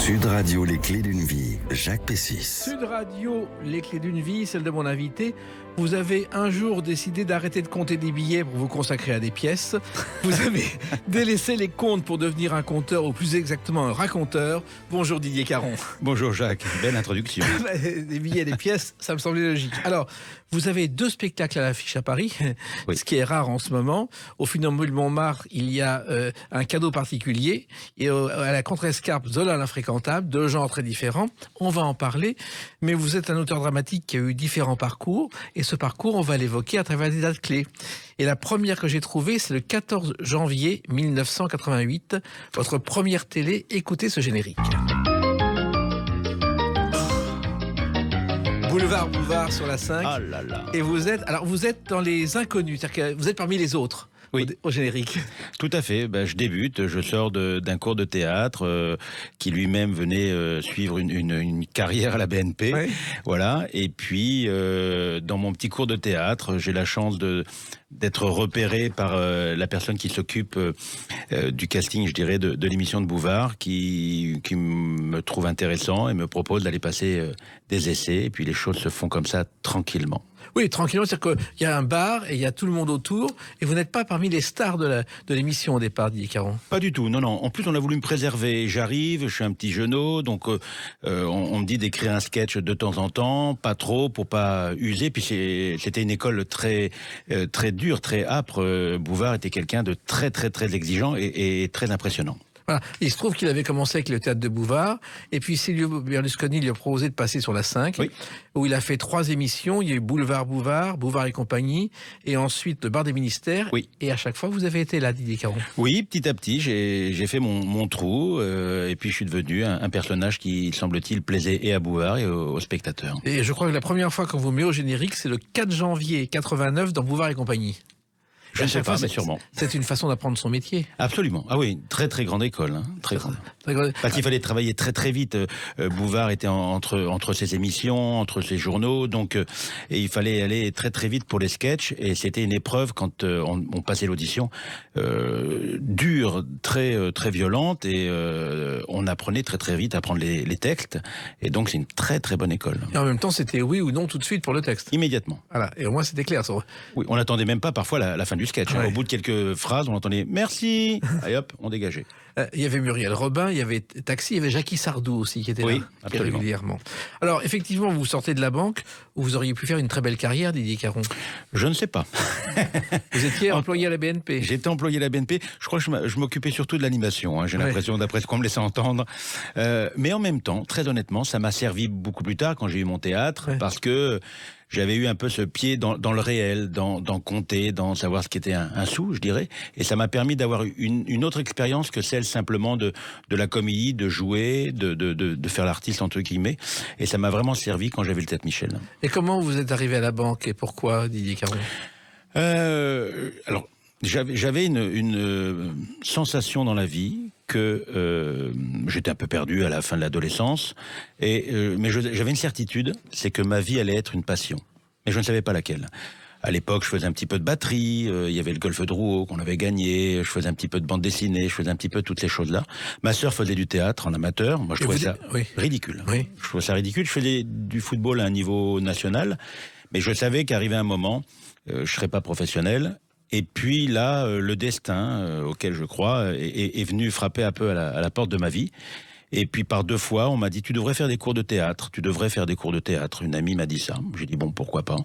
Sud Radio, les clés d'une vie, Jacques Pessis. Sud Radio, les clés d'une vie, celle de mon invité. Vous avez un jour décidé d'arrêter de compter des billets pour vous consacrer à des pièces. Vous avez délaissé les comptes pour devenir un conteur, ou plus exactement un raconteur. Bonjour Didier Caron. Bonjour Jacques, belle introduction. Des billets et des pièces, ça me semblait logique. Alors, vous avez 2 spectacles à l'affiche à Paris, oui, ce qui est rare en ce moment. Au Funambule Montmartre, il y a un cadeau particulier. Et à la Contrescarpe, Zola l'infréquentable, 2 genres très différents. On va en parler. Mais vous êtes un auteur dramatique qui a eu différents parcours. Et ce parcours, on va l'évoquer à travers des dates clés. Et la première que j'ai trouvée, c'est le 14 janvier 1988. Votre première télé, écoutez ce générique. Boulevard Bouvard sur la 5. Ah là là. Et vous êtes dans les inconnus, c'est-à-dire que vous êtes parmi les autres. Oui. Au générique. Tout à fait. Je débute, je sors d'un cours de théâtre qui lui-même venait suivre une carrière à la BNP. Oui. Voilà. Et puis, dans mon petit cours de théâtre, j'ai la chance d'être repéré par la personne qui s'occupe du casting, je dirais, de l'émission de Bouvard, qui me trouve intéressant et me propose d'aller passer des essais. Et puis les choses se font comme ça, tranquillement. Oui, tranquillement, c'est-à-dire qu'il y a un bar et il y a tout le monde autour, et vous n'êtes pas parmi les stars de l'émission au départ, Didier Caron. Pas du tout, non. En plus, on a voulu me préserver. J'arrive, je suis un petit genou, donc on me dit d'écrire un sketch de temps en temps, pas trop, pour pas user. Puis c'était une école très dure, très âpre. Bouvard était quelqu'un de très exigeant et très impressionnant. Voilà. Il se trouve qu'il avait commencé avec le théâtre de Bouvard, et puis Silvio Berlusconi lui a proposé de passer sur la 5, oui, où il a fait 3 émissions. Il y a eu Boulevard Bouvard, Bouvard et compagnie, et ensuite le bar des ministères. Oui. Et à chaque fois, vous avez été là, Didier Caron. Oui, petit à petit, j'ai fait mon trou, et puis je suis devenu un personnage qui, semble-t-il, plaisait et à Bouvard et aux spectateurs. Et je crois que la première fois qu'on vous met au générique, c'est le 4 janvier 89 dans Bouvard et compagnie. Je ne sais pas, mais sûrement. C'est une façon d'apprendre son métier. Absolument. Ah oui, très grande école. Hein. Très grande. Parce qu'il fallait travailler très vite. Bouvard était entre ses émissions, entre ses journaux, donc et il fallait aller très vite pour les sketchs. Et c'était une épreuve quand on passait l'audition dure, très violente, et on apprenait très vite à apprendre les textes. Et donc c'est une très bonne école. Et en même temps, c'était oui ou non tout de suite pour le texte. Immédiatement. Voilà. Et au moins c'était clair. Ça. Oui, on n'attendait même pas parfois la fin du sketch. Ouais. Au bout de quelques phrases, on entendait « merci ». Et hop, on dégageait. Il y avait Muriel Robin, il y avait Taxi, il y avait Jackie Sardou aussi qui était là régulièrement. Alors effectivement, vous sortez de la banque, où vous auriez pu faire une très belle carrière, Didier Caron. Je ne sais pas. Vous étiez employé à la BNP. J'étais employé à la BNP. Je crois que je m'occupais surtout de l'animation. Hein, j'ai l'impression, d'après ce qu'on me laissait entendre. Mais en même temps, très honnêtement, ça m'a servi beaucoup plus tard quand j'ai eu mon théâtre, parce que j'avais eu un peu ce pied dans le réel, dans compter, dans savoir ce qu'était un sou, je dirais. Et ça m'a permis d'avoir une autre expérience que celle simplement de la comédie, de jouer, de faire l'artiste entre guillemets. Et ça m'a vraiment servi quand j'avais le Théâtre Michel. Et comment vous êtes arrivé à la banque et pourquoi, Didier Caron? Alors, j'avais une sensation dans la vie que j'étais un peu perdu à la fin de l'adolescence, mais j'avais une certitude, c'est que ma vie allait être une passion. Mais je ne savais pas laquelle. À l'époque, je faisais un petit peu de batterie, il y avait le golf de Rouault qu'on avait gagné, je faisais un petit peu de bande dessinée, je faisais un petit peu toutes ces choses-là. Ma sœur faisait du théâtre en amateur, moi je trouvais ça ridicule. Oui. Je trouvais ça ridicule, je faisais du football à un niveau national, mais je savais qu'arrivait un moment, je ne serais pas professionnel. Et puis là, le destin, auquel je crois, est venu frapper un peu à la porte de ma vie. Et puis par 2 fois, on m'a dit « tu devrais faire des cours de théâtre, tu devrais faire des cours de théâtre ». Une amie m'a dit ça. J'ai dit « bon, pourquoi pas ».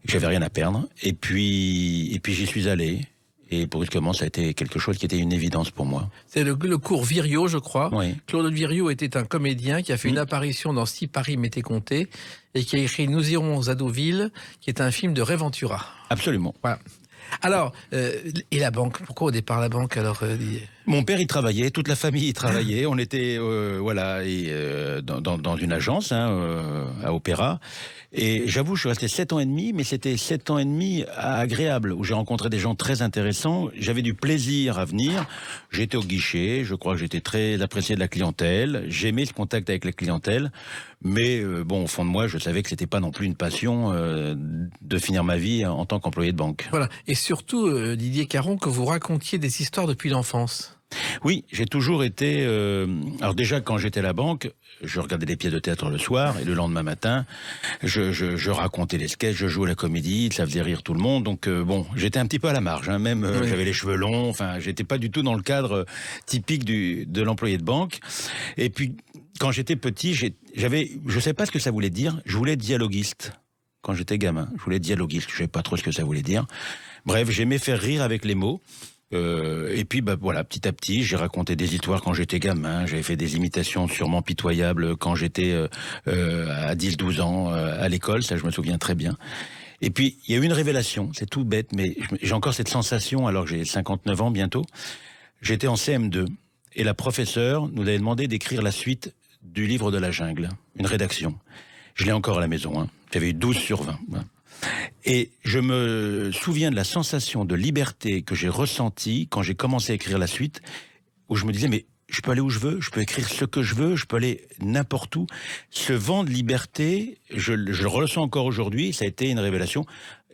J'avais rien à perdre. Et puis j'y suis allé. Et brusquement, ça a été quelque chose qui était une évidence pour moi. C'est le cours Viriot, je crois. Oui. Claude Viriot était un comédien qui a fait une apparition dans Si Paris m'était compté et qui a écrit Nous irons à Deauville, qui est un film de Ray Ventura. Absolument. Voilà. Alors, et la banque? Pourquoi au départ la banque alors Mon père y travaillait, toute la famille y travaillait. On était dans une agence à Opéra. Et j'avoue, je suis resté 7 ans et demi, mais c'était 7 ans et demi agréables, où j'ai rencontré des gens très intéressants. J'avais du plaisir à venir. J'étais au guichet, je crois que j'étais très apprécié de la clientèle. J'aimais ce contact avec la clientèle. Mais bon, au fond de moi, je savais que c'était pas non plus une passion de finir ma vie en tant qu'employé de banque. Voilà. Et surtout, Didier Caron, que vous racontiez des histoires depuis l'enfance. Oui, j'ai toujours été... alors déjà, quand j'étais à la banque, je regardais des pièces de théâtre le soir, et le lendemain matin, je racontais les sketchs, je jouais la comédie, ça faisait rire tout le monde. Donc bon, j'étais un petit peu à la marge, hein, même Oui. j'avais les cheveux longs, enfin, j'étais pas du tout dans le cadre typique de l'employé de banque. Et puis, quand j'étais petit, je sais pas ce que ça voulait dire, je voulais être dialoguiste. Quand j'étais gamin, je voulais être dialoguiste, je savais pas trop ce que ça voulait dire. Bref, j'aimais faire rire avec les mots. Et puis voilà, petit à petit, j'ai raconté des histoires quand j'étais gamin, j'avais fait des imitations sûrement pitoyables quand j'étais à 10-12 ans à l'école, ça je me souviens très bien. Et puis, il y a eu une révélation, c'est tout bête, mais j'ai encore cette sensation alors que j'ai 59 ans bientôt. J'étais en CM2 et la professeure nous avait demandé d'écrire la suite du livre de la jungle, une rédaction. Je l'ai encore à la maison, hein. J'avais eu 12 sur 20. Hein. Et je me souviens de la sensation de liberté que j'ai ressentie quand j'ai commencé à écrire la suite, où je me disais, mais je peux aller où je veux, je peux écrire ce que je veux, je peux aller n'importe où. Ce vent de liberté, je le ressens encore aujourd'hui, ça a été une révélation.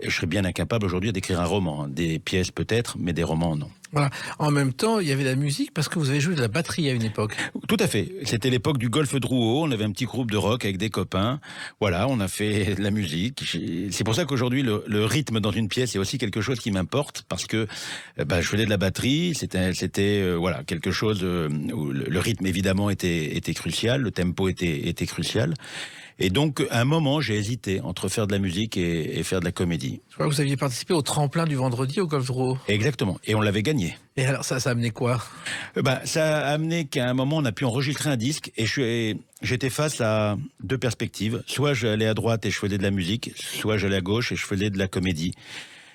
Je serais bien incapable aujourd'hui d'écrire un roman, hein. Des pièces peut-être, mais des romans non. Voilà. En même temps, il y avait la musique parce que vous avez joué de la batterie à une époque. Tout à fait. C'était l'époque du Golfe Drouot. On avait un petit groupe de rock avec des copains. Voilà, on a fait de la musique. C'est pour ça qu'aujourd'hui, le rythme dans une pièce est aussi quelque chose qui m'importe parce que je faisais de la batterie. C'était voilà quelque chose où le rythme évidemment était crucial, le tempo était crucial. Et donc, à un moment, j'ai hésité entre faire de la musique et faire de la comédie. Je crois que vous aviez participé au tremplin du vendredi au Golfe Drouot. Exactement. Et on l'avait gagné. Et alors, ça a amené quoi ? Ça a amené qu'à un moment, on a pu enregistrer un disque et j'étais face à deux perspectives. Soit j'allais à droite et je faisais de la musique, soit j'allais à gauche et je faisais de la comédie.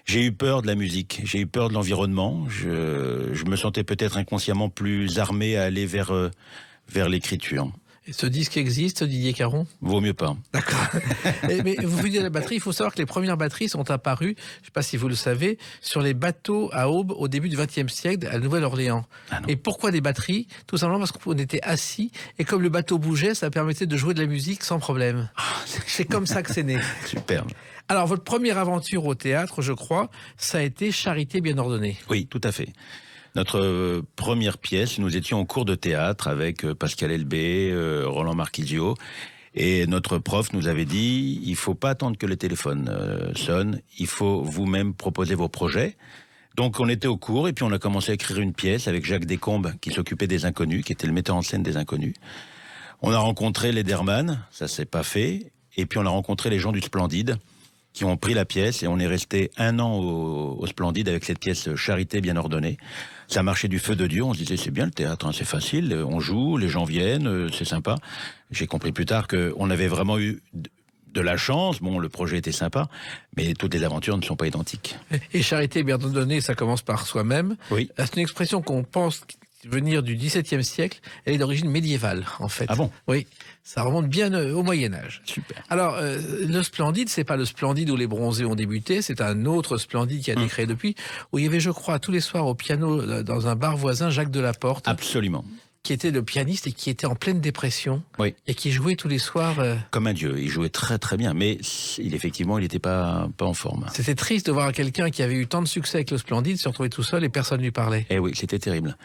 J'ai eu peur de la musique, j'ai eu peur de l'environnement. Je me sentais peut-être inconsciemment plus armé à aller vers l'écriture. Et ce disque existe, Didier Caron ? Vaut mieux pas. D'accord. Mais vous venez de la batterie, il faut savoir que les premières batteries sont apparues, je ne sais pas si vous le savez, sur les bateaux à aube au début du XXe siècle à Nouvelle-Orléans. Et pourquoi des batteries ? Tout simplement parce qu'on était assis et comme le bateau bougeait, ça permettait de jouer de la musique sans problème. C'est comme ça que c'est né. Superbe. Alors, votre première aventure au théâtre, je crois, ça a été Charité bien ordonnée. Oui, tout à fait. Notre première pièce, nous étions en cours de théâtre avec Pascal Elbé, Roland Marquisio, et notre prof nous avait dit il faut pas attendre que le téléphone sonne, il faut vous-même proposer vos projets. Donc on était au cours et puis on a commencé à écrire une pièce avec Jacques Descombes qui s'occupait des Inconnus, qui était le metteur en scène des Inconnus. On a rencontré Lederman, ça s'est pas fait, et puis on a rencontré les gens du Splendide qui ont pris la pièce et on est resté 1 an au Splendide avec cette pièce Charité bien ordonnée. Ça marchait du feu de Dieu, on se disait c'est bien le théâtre, hein, c'est facile, on joue, les gens viennent, c'est sympa. J'ai compris plus tard qu'on avait vraiment eu de la chance, bon le projet était sympa, mais toutes les aventures ne sont pas identiques. Et Charité bien ordonnée, ça commence par soi-même. Oui. C'est une expression qu'on pense venir du XVIIe siècle, elle est d'origine médiévale en fait. Ah bon ? Oui, ça remonte bien au Moyen-Âge. Super. Alors, le Splendide, c'est pas le Splendide où les bronzés ont débuté, c'est un autre Splendide qui a été créé depuis, où il y avait, je crois, tous les soirs au piano, dans un bar voisin, Jacques Delaporte. Absolument. Qui était le pianiste et qui était en pleine dépression. Oui. Et qui jouait tous les soirs. Comme un dieu, il jouait très très bien, mais effectivement, il n'était pas en forme. C'était triste de voir quelqu'un qui avait eu tant de succès avec le Splendide se retrouver tout seul et personne ne lui parlait. Eh oui, c'était terrible.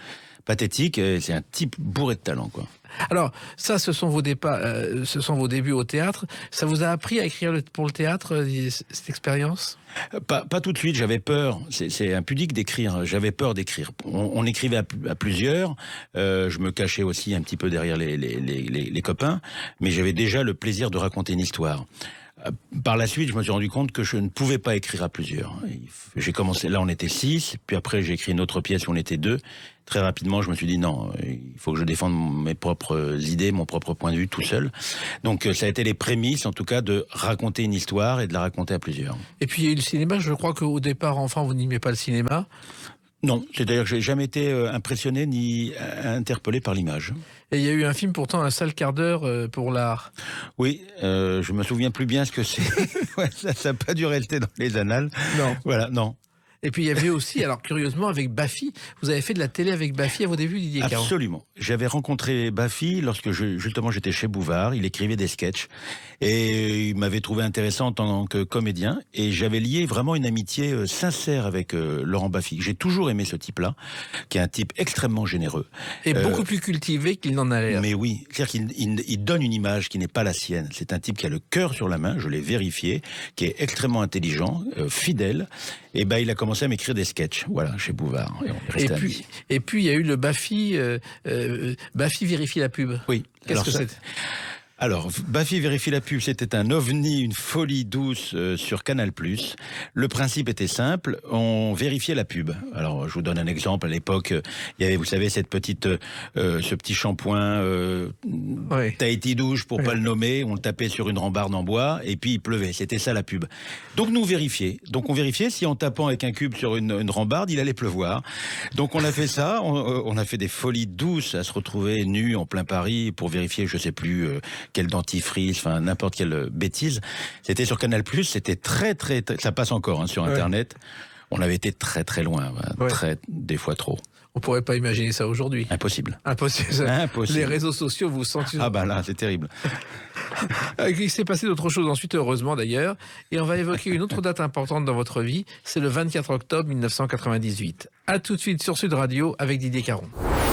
Pathétique, c'est un type bourré de talent, quoi. Alors, ça, ce sont vos débuts au théâtre. Ça vous a appris à écrire pour le théâtre, cette expérience ? Pas tout de suite, j'avais peur. C'est impudique d'écrire. J'avais peur d'écrire. On écrivait à plusieurs. Je me cachais aussi un petit peu derrière les copains, mais j'avais déjà le plaisir de raconter une histoire. Par la suite, je me suis rendu compte que je ne pouvais pas écrire à plusieurs. J'ai commencé, là on était 6, puis après j'ai écrit une autre pièce où on était 2. Très rapidement, je me suis dit non, il faut que je défende mes propres idées, mon propre point de vue tout seul. Donc ça a été les prémices, en tout cas, de raconter une histoire et de la raconter à plusieurs. Et puis il y a eu le cinéma, je crois qu'au départ, enfant, vous n'aimiez pas le cinéma. Non, c'est-à-dire que j'ai jamais été impressionné ni interpellé par l'image. Et il y a eu un film pourtant, un sale quart d'heure pour l'art. Oui, je me souviens plus bien ce que c'est. Ouais, ça n'a pas dû rester dans les annales. Non. Voilà, non. Et puis il y avait aussi, alors curieusement, avec Baffy, vous avez fait de la télé avec Baffy à vos débuts, Didier Caron. Absolument. J'avais rencontré Baffy lorsque justement j'étais chez Bouvard. Il écrivait des sketchs et il m'avait trouvé intéressant en tant que comédien. Et j'avais lié vraiment une amitié sincère avec Laurent Baffy. J'ai toujours aimé ce type-là, qui est un type extrêmement généreux. Et beaucoup plus cultivé qu'il n'en a l'air. Mais oui, c'est-à-dire qu'il donne une image qui n'est pas la sienne. C'est un type qui a le cœur sur la main, je l'ai vérifié, qui est extrêmement intelligent, fidèle. Et ben il a commencé à m'écrire des sketchs, voilà, chez Bouvard. Et puis il y a eu le Baffy, Baffy vérifie la pub. Oui. Qu'est-ce que c'est ? Alors, Baffy vérifie la pub, c'était un ovni, une folie douce sur Canal+. Le principe était simple, on vérifiait la pub. Alors, je vous donne un exemple. À l'époque, il y avait, vous savez, ce petit shampoing Tahiti Douche, pour pas le nommer. On le tapait sur une rambarde en bois et puis il pleuvait. C'était ça la pub. Donc, nous vérifiait. Donc, on vérifiait si en tapant avec un cube sur une rambarde, il allait pleuvoir. Donc, on a fait ça. On a fait des folies douces à se retrouver nus en plein Paris pour vérifier, je sais plus... quel dentifrice, enfin n'importe quelle bêtise. C'était sur Canal+, c'était très, ça passe encore sur Internet. On avait été très très loin, des fois trop. On pourrait pas imaginer ça aujourd'hui. Impossible. Impossible. Les réseaux sociaux vous sentent... Ah bah là, c'est terrible. Il s'est passé d'autres choses ensuite, heureusement d'ailleurs. Et on va évoquer une autre date importante dans votre vie, c'est le 24 octobre 1998. A tout de suite sur Sud Radio avec Didier Caron.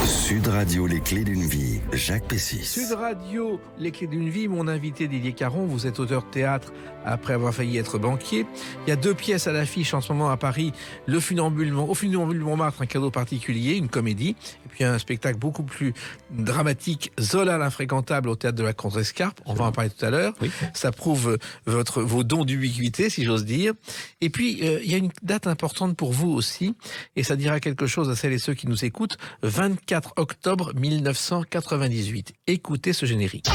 Sud Radio, les clés d'une vie, Jacques Pessis. Sud Radio, les clés d'une vie, mon invité Didier Caron, vous êtes auteur de théâtre après avoir failli être banquier. Il y a 2 pièces à l'affiche en ce moment à Paris, au Funambule Montmartre, un cadeau particulier, une comédie, et puis un spectacle beaucoup plus dramatique, Zola l'infréquentable au théâtre de la Contrescarpe, on va en parler tout à l'heure. Oui. Ça prouve vos dons d'ubiquité, si j'ose dire. Et puis, il y a une date importante pour vous aussi, et ça dira quelque chose à celles et ceux qui nous écoutent, 24 octobre 1998. Écoutez ce générique.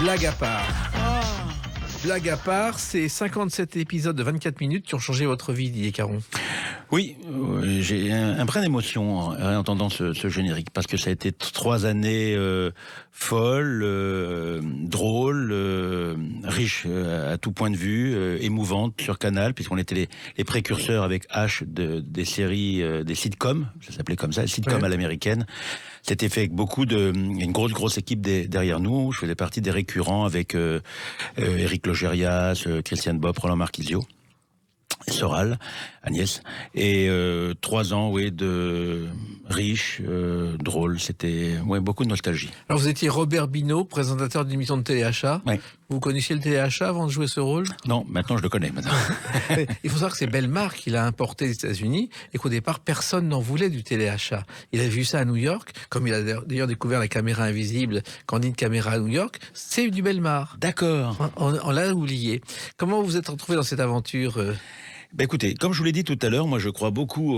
Blague à part. Blague à part, c'est 57 épisodes de 24 minutes qui ont changé votre vie, Didier Caron. Oui, j'ai un brin d'émotion en entendant ce générique, parce que ça a été 3 années folles, drôles, riches à tout point de vue, émouvantes sur Canal, puisqu'on était les précurseurs avec H des séries, des sitcoms, ça s'appelait comme ça, sitcoms à l'américaine. C'était fait avec une grosse équipe derrière nous. Je faisais partie des récurrents avec Éric Logérias, Christiane Bopp, Roland Marquisio, Soral, Agnès. Et 3 ans, de riches, drôles. C'était beaucoup de nostalgie. Alors vous étiez Robert Bino, présentateur d'une émission de téléachat. Oui. Vous connaissiez le téléachat avant de jouer ce rôle ? Non, maintenant je le connais. Il faut savoir que c'est Bellemare qui l'a importé des États-Unis et qu'au départ personne n'en voulait du téléachat. Il a vu ça à New York, comme il a d'ailleurs découvert la caméra invisible, Candide Caméra à New York. C'est du Bellemare. D'accord. On l'a oublié. Comment vous vous êtes retrouvé dans cette aventure écoutez, comme je vous l'ai dit tout à l'heure, moi je crois beaucoup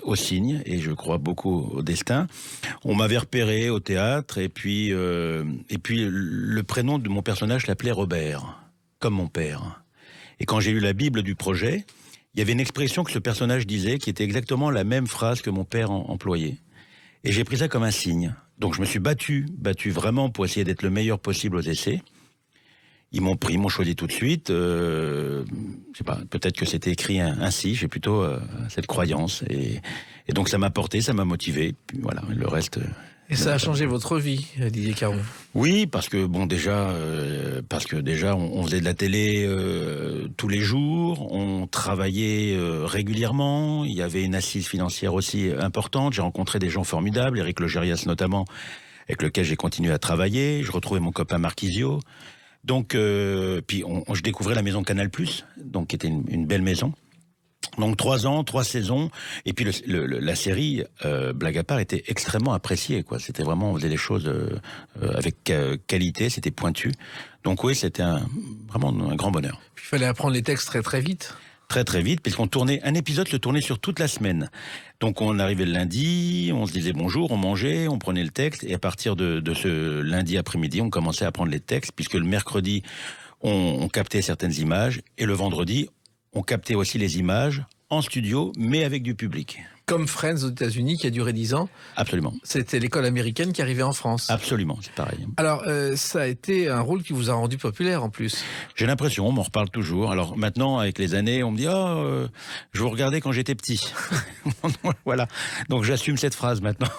aux signes et je crois beaucoup au destin. On m'avait repéré au théâtre et puis le prénom de mon personnage l'appelait Robert, comme mon père. Et quand j'ai lu la Bible du projet, il y avait une expression que ce personnage disait qui était exactement la même phrase que mon père employait. Et j'ai pris ça comme un signe. Donc je me suis battu vraiment pour essayer d'être le meilleur possible aux essais. Ils m'ont choisi tout de suite. Je sais pas, peut-être que c'était écrit ainsi. J'ai plutôt cette croyance et donc ça m'a porté, ça m'a motivé. Puis voilà, le reste. Et ça a changé votre vie, Didier Caron ? Oui, parce que déjà, on faisait de la télé tous les jours, on travaillait régulièrement. Il y avait une assise financière aussi importante. J'ai rencontré des gens formidables, Éric Logérias notamment, avec lequel j'ai continué à travailler. Je retrouvais mon copain Marquisio. Donc, puis je découvrais la maison Canal+, donc qui était une belle maison. Donc 3 ans, 3 saisons, et puis la série Blague à part était extrêmement appréciée, quoi. C'était vraiment, on faisait les choses avec qualité, c'était pointu. Donc oui, c'était vraiment un grand bonheur. Puis, il fallait apprendre les textes très très vite. Très vite, puisqu'on tournait un épisode, le tournait sur toute la semaine. Donc on arrivait le lundi, on se disait bonjour, on mangeait, on prenait le texte, et à partir de ce lundi après-midi, on commençait à apprendre les textes, puisque le mercredi, on captait certaines images, et le vendredi, on captait aussi les images en studio, mais avec du public. Comme Friends aux États-Unis, qui a duré 10 ans. Absolument. C'était l'école américaine qui arrivait en France. Absolument, c'est pareil. Alors, ça a été un rôle qui vous a rendu populaire en plus. J'ai l'impression, on m'en reparle toujours. Alors maintenant, avec les années, on me dit je vous regardais quand j'étais petit. Voilà. Donc j'assume cette phrase maintenant.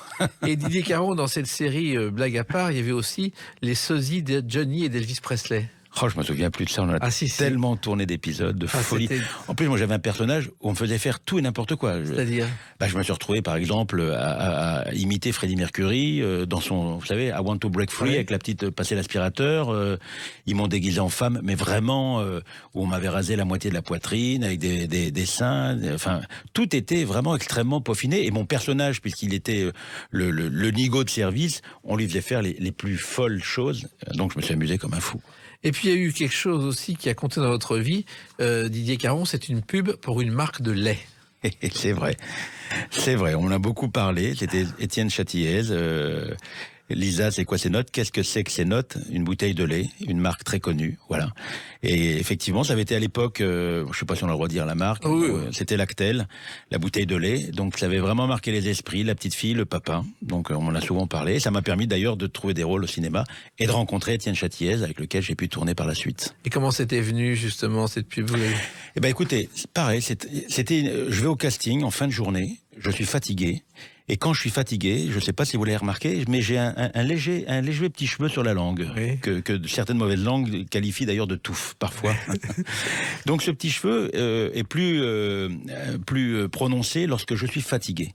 Et Didier Caron, dans cette série Blague à part, il y avait aussi les sosies de Johnny et d'Elvis Presley. Oh, je me souviens plus de ça. On a tellement tourné d'épisodes de folie. En plus, moi, j'avais un personnage où on me faisait faire tout et n'importe quoi. C'est-à-dire je me suis retrouvé, par exemple, à imiter Freddie Mercury dans son, vous savez, I Want to Break Free, avec la petite passer l'aspirateur. Ils m'ont déguisé en femme, mais vraiment, où on m'avait rasé la moitié de la poitrine, avec des seins. Enfin, tout était vraiment extrêmement peaufiné. Et mon personnage, puisqu'il était le nigaud de service, on lui faisait faire les plus folles choses. Donc, je me suis amusé comme un fou. Et puis il y a eu quelque chose aussi qui a compté dans votre vie. Didier Caron, c'est une pub pour une marque de lait. C'est vrai. C'est vrai, on en a beaucoup parlé. C'était Étienne Châtillaise. Lisa, c'est quoi ces notes? Qu'est-ce que c'est que ces notes? Une bouteille de lait, une marque très connue, voilà. Et effectivement, ça avait été à l'époque, je sais pas si on a le droit de dire la marque, c'était Lactel, la bouteille de lait. Donc ça avait vraiment marqué les esprits, la petite fille, le papa. Donc on en a souvent parlé. Ça m'a permis d'ailleurs de trouver des rôles au cinéma et de rencontrer Étienne Châtillaise, avec lequel j'ai pu tourner par la suite. Et comment c'était venu justement cette pub? Eh ben écoutez, pareil, c'était, je vais au casting en fin de journée, je suis fatigué. Et quand je suis fatigué, je ne sais pas si vous l'avez remarqué, mais j'ai un léger petit cheveu sur la langue, que certaines mauvaises langues qualifient d'ailleurs de touffe, parfois. Donc ce petit cheveu est plus prononcé lorsque je suis fatigué.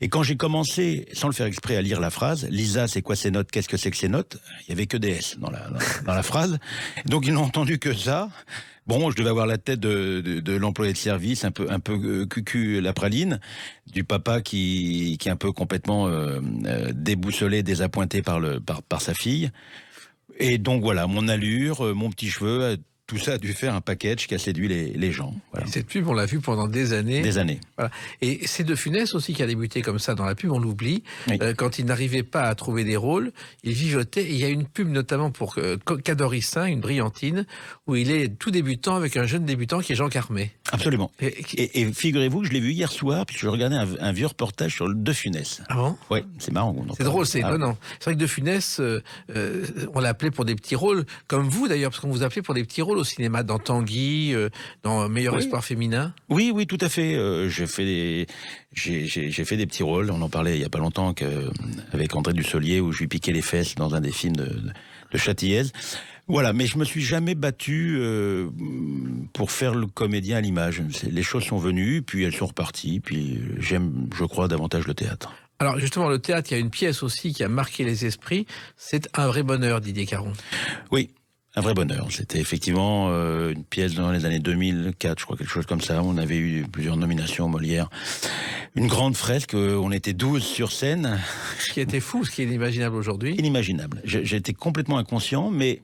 Et quand j'ai commencé, sans le faire exprès, à lire la phrase, Lisa, c'est quoi ces notes? Qu'est-ce que c'est que ces notes? Il y avait que des S dans la phrase. Donc ils n'ont entendu que ça. Bon, je devais avoir la tête de l'employé de service, un peu cucu la praline, du papa qui est un peu complètement déboussolé, désappointé par sa fille. Et donc voilà, mon allure, mon petit cheveu, tout ça a dû faire un package qui a séduit les gens. Voilà. Et cette pub, on l'a vue pendant des années. Des années. Voilà. Et c'est De Funès aussi qui a débuté comme ça dans la pub, on l'oublie. Oui. Quand il n'arrivait pas à trouver des rôles, il vivotait. Et il y a une pub notamment pour Cadorissin, une brillantine, où il est tout débutant avec un jeune débutant qui est Jean Carmet. Absolument. Et figurez-vous que je l'ai vu hier soir, puisque je regardais un vieux reportage sur De Funès. Ah bon? Oui, c'est marrant. C'est drôle, c'est étonnant. C'est vrai que De Funès, on l'appelait pour des petits rôles, comme vous d'ailleurs, parce qu'on vous appelait pour des petits rôles au cinéma, dans Tanguy, dans Meilleur Espoir féminin. Oui, tout à fait. J'ai fait des petits rôles. On en parlait il y a pas longtemps avec André Dussolier, où je lui piquais les fesses dans un des films de Châtillaise. Voilà, mais je me suis jamais battu pour faire le comédien à l'image. Les choses sont venues, puis elles sont reparties, puis j'aime, je crois, davantage le théâtre. Alors justement, le théâtre, il y a une pièce aussi qui a marqué les esprits, c'est Un vrai bonheur, Didier Caron. Oui. Un vrai bonheur. C'était effectivement une pièce dans les années 2004, je crois, quelque chose comme ça. On avait eu plusieurs nominations au Molière. Une grande fresque, on était 12 sur scène. Ce qui était fou, ce qui est inimaginable aujourd'hui. Inimaginable. J'étais complètement inconscient, mais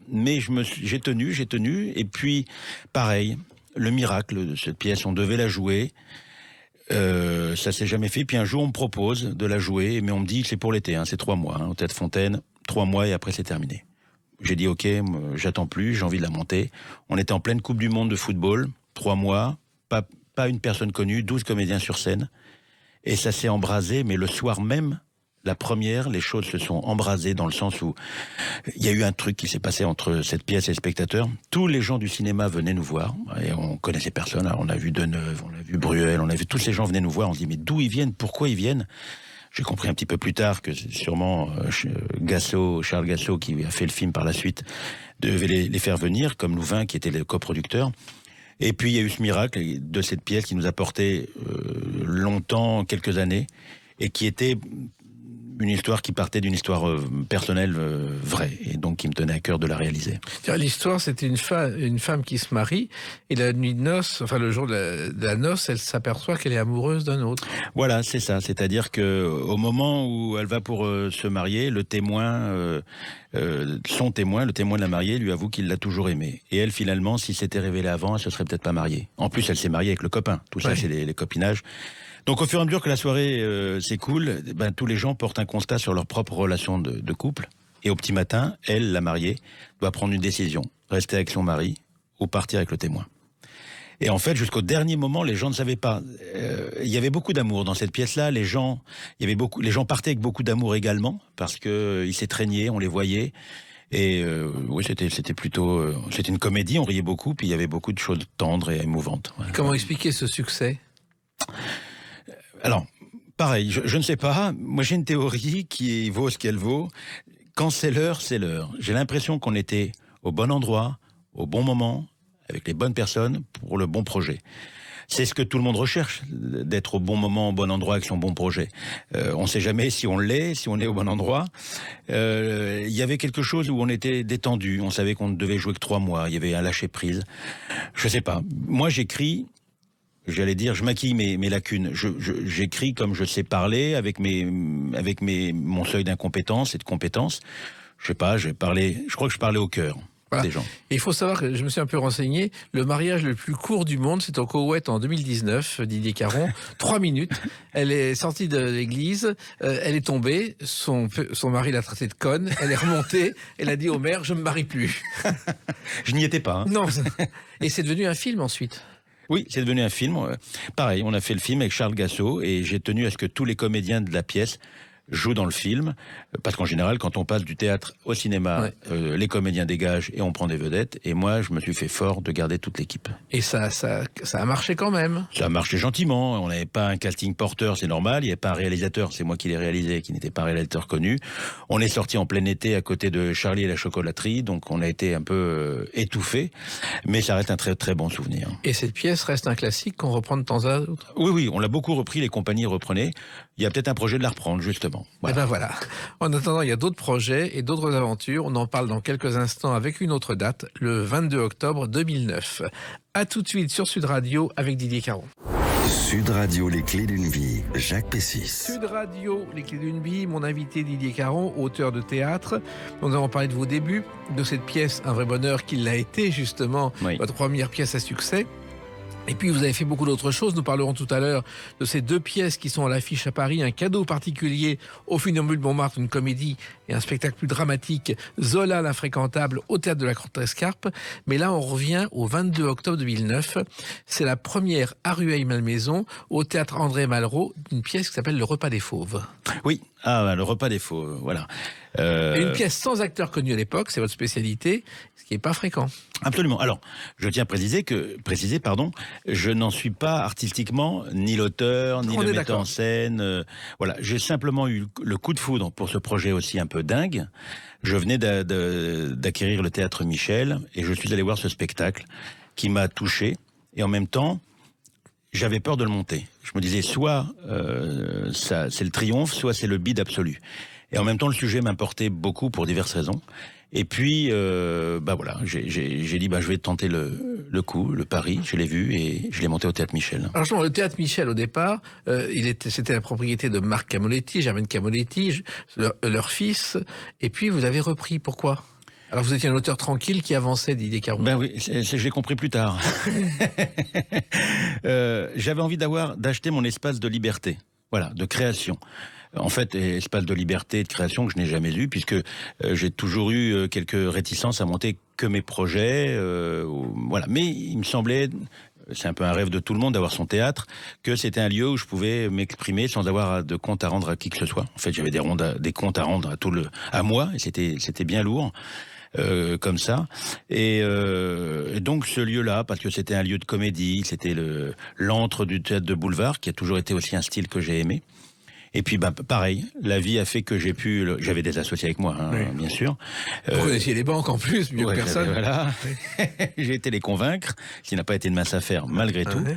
j'ai tenu. Et puis, pareil, le miracle de cette pièce, on devait la jouer. Ça s'est jamais fait. Puis un jour, on me propose de la jouer, mais on me dit que c'est pour l'été, c'est 3 mois. Au Théâtre Fontaine, 3 mois et après c'est terminé. J'ai dit ok, j'attends plus, j'ai envie de la monter. On était en pleine Coupe du Monde de football, 3 mois, pas une personne connue, 12 comédiens sur scène. Et ça s'est embrasé, mais le soir même, la première, les choses se sont embrasées dans le sens où il y a eu un truc qui s'est passé entre cette pièce et les spectateurs. Tous les gens du cinéma venaient nous voir, et on connaissait personne. Alors, on a vu Deneuve, on a vu Bruel, tous ces gens venaient nous voir, on se dit mais d'où ils viennent, pourquoi ils viennent? J'ai compris un petit peu plus tard que c'est sûrement Charles Gassot, qui a fait le film par la suite, devait les faire venir, comme Louvain, qui était le coproducteur. Et puis il y a eu ce miracle de cette pièce qui nous a porté longtemps, quelques années, et qui était une histoire qui partait d'une histoire personnelle vraie, et donc qui me tenait à cœur de la réaliser. L'histoire, c'était une femme qui se marie, et la nuit de noces, enfin le jour de la noce, elle s'aperçoit qu'elle est amoureuse d'un autre. Voilà, c'est ça. C'est-à-dire que au moment où elle va pour se marier, le témoin, son témoin, le témoin de la mariée, lui avoue qu'il l'a toujours aimée. Et elle, finalement, si c'était révélé avant, elle se serait peut-être pas mariée. En plus, elle s'est mariée avec le copain. Tout ça, c'est les copinages. Donc au fur et à mesure que la soirée s'écoule, tous les gens portent un constat sur leur propre relation de couple. Et au petit matin, elle, la mariée, doit prendre une décision. Rester avec son mari ou partir avec le témoin. Et en fait, jusqu'au dernier moment, les gens ne savaient pas. Il y avait beaucoup d'amour dans cette pièce-là. Les gens partaient avec beaucoup d'amour également, parce que ils s'étreignaient, on les voyait. Et oui, c'était plutôt, c'était une comédie. On riait beaucoup, puis il y avait beaucoup de choses tendres et émouvantes. Voilà. Comment expliquer ce succès? Alors, pareil, je ne sais pas. Moi, j'ai une théorie qui vaut ce qu'elle vaut. Quand c'est l'heure, c'est l'heure. J'ai l'impression qu'on était au bon endroit, au bon moment, avec les bonnes personnes pour le bon projet. C'est ce que tout le monde recherche, d'être au bon moment, au bon endroit avec son bon projet. On ne sait jamais si on l'est, si on est au bon endroit. Il y avait quelque chose où on était détendu. On savait qu'on ne devait jouer que 3 mois. Il y avait un lâcher-prise. Je sais pas. Moi, j'écris, j'allais dire, je maquille mes lacunes. J'écris comme je sais parler, avec mon seuil d'incompétence et de compétence. Je sais pas, je crois que je parlais au cœur. Voilà. Des gens. Et il faut savoir que je me suis un peu renseigné, le mariage le plus court du monde, c'est au Koweït en 2019, Didier Caron, 3 minutes. Elle est sortie de l'église, elle est tombée, son mari l'a traitée de conne, elle est remontée, elle a dit au maire, je me marie plus. Je n'y étais pas. Hein. Non. Et c'est devenu un film ensuite. Oui, c'est devenu un film. Pareil, on a fait le film avec Charles Gassot et j'ai tenu à ce que tous les comédiens de la pièce joue dans le film, parce qu'en général, quand on passe du théâtre au cinéma, ouais. Les comédiens dégagent et on prend des vedettes. Et moi, je me suis fait fort de garder toute l'équipe. Et ça a marché quand même. Ça a marché gentiment. On n'avait pas un casting porteur, c'est normal. Il n'y avait pas un réalisateur, c'est moi qui l'ai réalisé, qui n'était pas un réalisateur connu. On est sorti en plein été à côté de Charlie et la chocolaterie, donc on a été un peu étouffé, mais ça reste un très très bon souvenir. Et cette pièce reste un classique qu'on reprend de temps à autre. Oui, on l'a beaucoup repris, les compagnies reprenaient. Il y a peut-être un projet de la reprendre, justement. Voilà. Et ben voilà. En attendant, il y a d'autres projets et d'autres aventures. On en parle dans quelques instants avec une autre date, le 22 octobre 2009. À tout de suite sur Sud Radio avec Didier Caron. Sud Radio, les clés d'une vie, Jacques Pessis. Sud Radio, les clés d'une vie, mon invité Didier Caron, auteur de théâtre. Nous avons parlé de vos débuts, de cette pièce, Un vrai bonheur, qui l'a été justement, oui. Votre première pièce à succès. Et puis vous avez fait beaucoup d'autres choses. Nous parlerons tout à l'heure de ces 2 pièces qui sont à l'affiche à Paris. Un cadeau particulier au Funambule de Montmartre, une comédie et un spectacle plus dramatique, Zola l'infréquentable, au théâtre de la Contrescarpe. Mais là, on revient au 22 octobre 2009. C'est la première à Rueil-Malmaison, au théâtre André Malraux, d'une pièce qui s'appelle Le Repas des Fauves. Oui, Le Repas des Fauves, voilà. Une pièce sans acteur connu à l'époque, c'est votre spécialité, ce qui n'est pas fréquent. Absolument. Alors, je tiens à préciser, je n'en suis pas artistiquement ni l'auteur, ni le metteur en scène. Voilà, j'ai simplement eu le coup de foudre pour ce projet aussi un peu dingue. Je venais d'acquérir le théâtre Michel et je suis allé voir ce spectacle qui m'a touché et en même temps, j'avais peur de le monter. Je me disais, soit c'est le triomphe, soit c'est le bide absolu. Et en même temps, le sujet m'importait beaucoup pour diverses raisons. Et puis, voilà, j'ai dit, je vais tenter le coup, le pari. Je l'ai vu et je l'ai monté au Théâtre Michel. Alors justement, le Théâtre Michel, au départ, c'était la propriété de Marc Camoletti, Germaine Camoletti, leur fils. Et puis, vous avez repris. Pourquoi ? Alors, vous étiez un auteur tranquille qui avançait, Didier Caron. Ben oui, je l'ai compris plus tard. J'avais envie d'acheter mon espace de liberté, voilà, de création. En fait, espace de liberté et de création que je n'ai jamais eu, puisque j'ai toujours eu quelques réticences à monter que mes projets. Voilà. Mais il me semblait, c'est un peu un rêve de tout le monde d'avoir son théâtre, que c'était un lieu où je pouvais m'exprimer sans avoir de compte à rendre à qui que ce soit. En fait, j'avais des comptes à rendre à moi, et c'était bien lourd. Comme ça et donc ce lieu-là, parce que c'était un lieu de comédie, c'était l'antre du théâtre de boulevard qui a toujours été aussi un style que j'ai aimé. Et puis pareil, la vie a fait que j'avais des associés avec moi, hein, oui. Bien sûr. Vous connaissiez les banques en plus, mieux que personne. Voilà. J'ai été les convaincre, ce qui n'a pas été de mince affaire malgré tout. Ouais.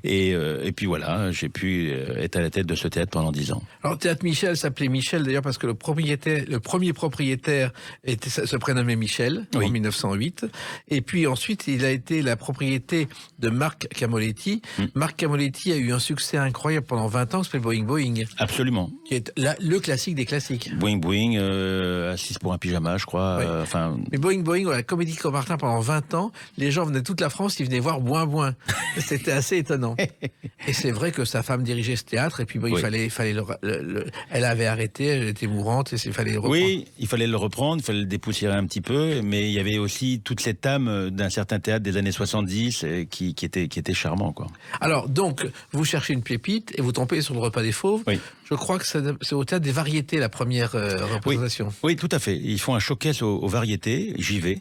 Et puis voilà, j'ai pu être à la tête de ce théâtre pendant 10 ans. Alors Théâtre Michel s'appelait Michel d'ailleurs parce que le premier propriétaire se prénommait Michel, oui. En 1908. Et puis ensuite, il a été la propriété de Marc Camoletti. Marc Camoletti a eu un succès incroyable pendant 20 ans, qui s'appelait Boing Boing. Absolument. Qui est le classique des classiques. Boing Boing, Assise pour un pyjama, je crois. Oui. Mais Boing Boing, à la Comédie Comartin, pendant 20 ans, les gens venaient de toute la France, ils venaient voir Boing Boing. C'était assez étonnant. Et c'est vrai que sa femme dirigeait ce théâtre, et puis il fallait elle avait arrêté, elle était mourante, et il fallait le reprendre. Oui, il fallait le reprendre, il fallait le dépoussiérer un petit peu, mais il y avait aussi toute cette âme d'un certain théâtre des années 70 qui était charmant, quoi. Alors, donc, vous cherchez une pépite, et vous tombez sur le Repas des Fauves. Oui. Je crois que c'est au Théâtre des Variétés, la première représentation. Oui, tout à fait. Ils font un showcase aux variétés, j'y vais.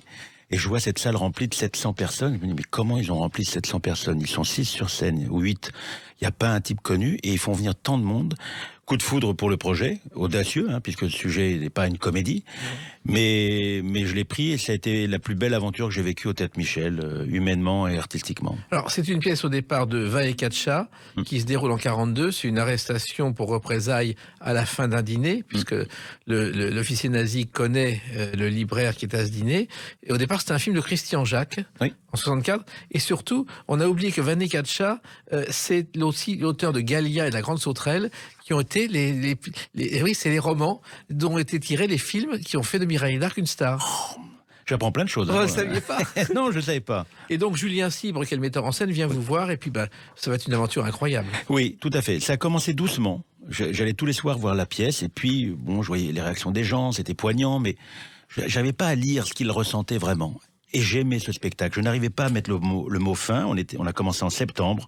Et je vois cette salle remplie de 700 personnes. Je me dis, mais comment ils ont rempli 700 personnes? Ils sont 6 sur scène, ou 8. Il n'y a pas un type connu, et ils font venir tant de monde. Coup de foudre pour le projet, audacieux, puisque le sujet n'est pas une comédie. Mais je l'ai pris, et ça a été la plus belle aventure que j'ai vécue au Théâtre Michel, humainement et artistiquement. Alors, c'est une pièce au départ de Vae Katcha, qui se déroule en 42. C'est une arrestation pour représailles à la fin d'un dîner, puisque l'officier nazi connaît le libraire qui est à ce dîner. Et au départ, c'était un film de Christian Jacques, en 64. Et surtout, on a oublié que Vae Katcha, c'est aussi l'auteur de Gallia et de La Grande Sauterelle, qui ont été oui, c'est les romans dont ont été tirés les films qui ont fait de Mireille d'Arc une star. J'apprends plein de choses. Vous ne le saviez pas? Non, je ne savais pas. Et donc Julien Cibre, qui est le metteur en scène, vient vous voir, et puis ça va être une aventure incroyable. Oui, tout à fait. Ça a commencé doucement. J'allais tous les soirs voir la pièce, et puis, bon, je voyais les réactions des gens, c'était poignant, mais j'avais pas à lire ce qu'ils ressentaient vraiment. Et j'aimais ce spectacle. Je n'arrivais pas à mettre le mot fin. On a commencé en septembre.